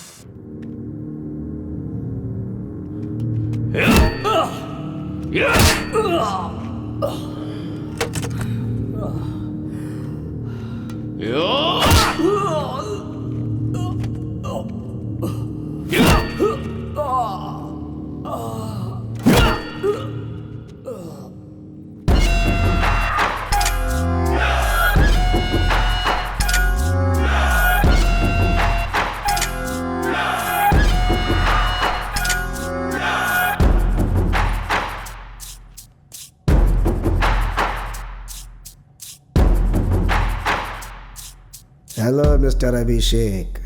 हेलो मिस्टर अभिषेक।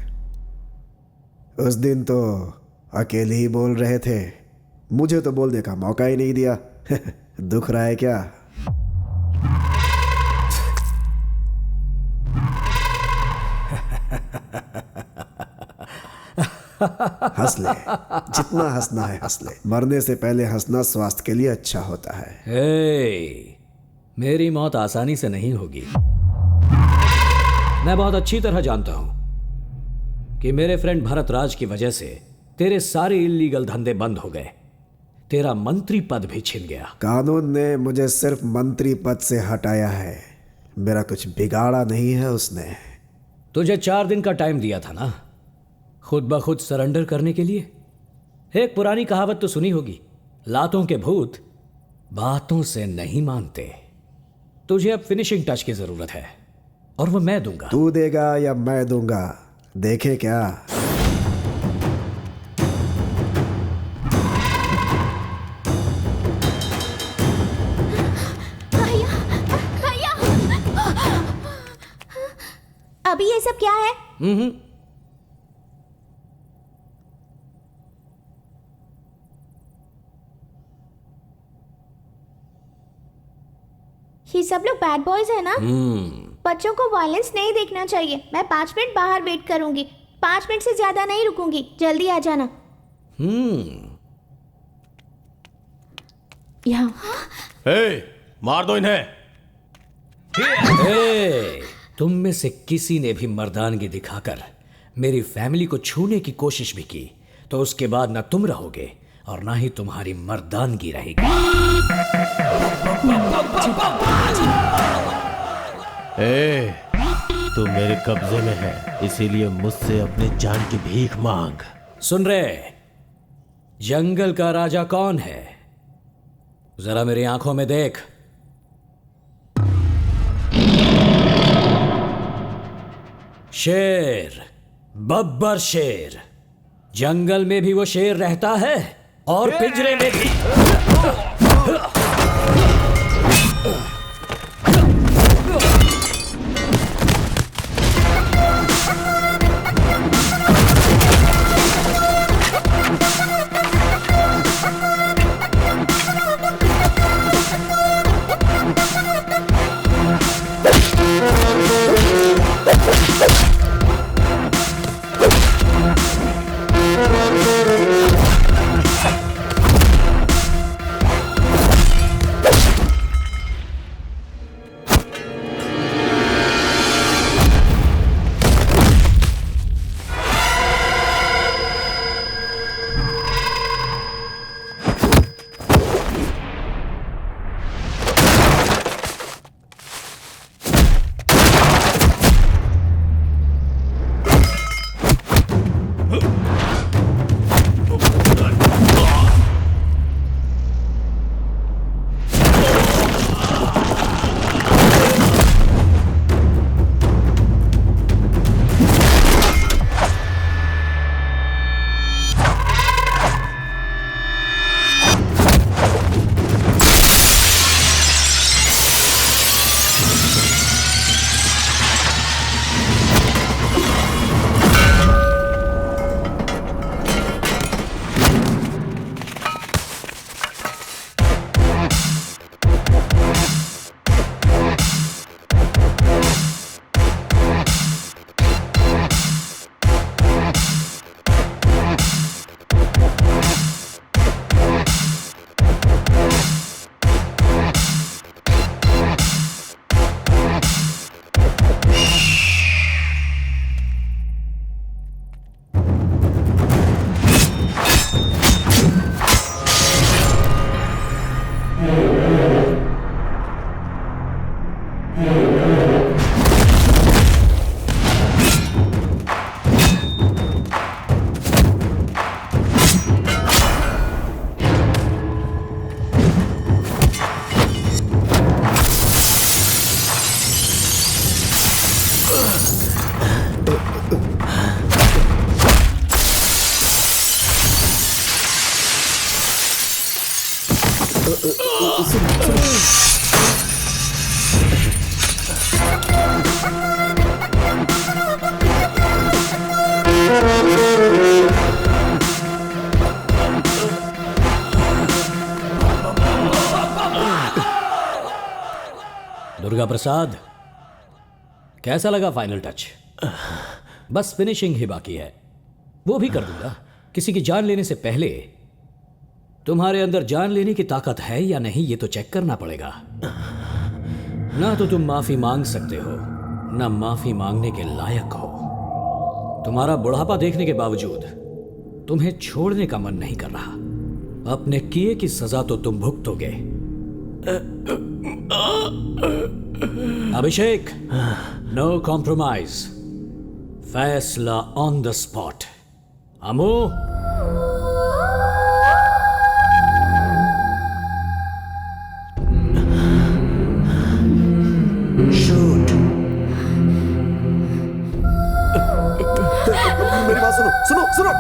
उस दिन तो अकेले ही बोल रहे थे, मुझे तो बोलने का मौका ही नहीं दिया। दुख रहा है क्या? हंस ले, जितना हंसना है हंस ले। मरने से पहले हंसना स्वास्थ्य के लिए अच्छा होता है। हे, मेरी मौत आसानी से नहीं होगी। मैं बहुत अच्छी तरह जानता हूं कि मेरे फ्रेंड भरत राज की वजह से तेरे सारे इल्लीगल धंधे बंद हो गए, तेरा मंत्री पद भी छिन गया। कानून ने मुझे सिर्फ मंत्री पद से हटाया है, मेरा कुछ बिगाड़ा नहीं है उसने। तुझे 4 दिन का टाइम दिया था ना, खुद ब खुद सरेंडर करने के लिए। एक पुरानी कहावत तो सुनी होगी, लातों के भूत बातों से नहीं मानते। तुझे अब फिनिशिंग टच की जरूरत है और वो मैं दूंगा। तू देगा या मैं दूंगा, देखे क्या? भैया, अभी ये सब क्या है? ये सब लोग बैड बॉयज है ना? बच्चों को वायलेंस नहीं देखना चाहिए। मैं 5 मिनट बाहर वेट करूंगी, 5 मिनट से ज्यादा नहीं रुकूंगी। जल्दी आ जाना। यहाँ मार दो इन्हें। तुम में से किसी ने भी मर्दानगी दिखाकर मेरी फैमिली को छूने की कोशिश भी की तो उसके बाद ना तुम रहोगे और ना ही तुम्हारी मर्दानगी रहेगी। तू मेरे कब्जे में है, इसीलिए मुझसे अपने जान की भीख मांग। सुन रहे, जंगल का राजा कौन है? जरा मेरी आंखों में देख। शेर, बब्बर शेर। जंगल में भी वो शेर रहता है और पिंजरे में भी। दुर्गा प्रसाद, कैसा लगा फाइनल टच? बस फिनिशिंग ही बाकी है, वो भी कर दूंगा। किसी की जान लेने से पहले तुम्हारे अंदर जान लेने की ताकत है या नहीं ये तो चेक करना पड़ेगा। ना तो तुम माफी मांग सकते हो, ना माफी मांगने के लायक हो। तुम्हारा बुढ़ापा देखने के बावजूद तुम्हें छोड़ने का मन नहीं कर रहा। अपने किए की सजा तो तुम भुगतोगे। अभिषेक, नो कॉम्प्रोमाइज, फैसला ऑन द स्पॉट। अमो, मेरी बात सुनो सुनो सुनो।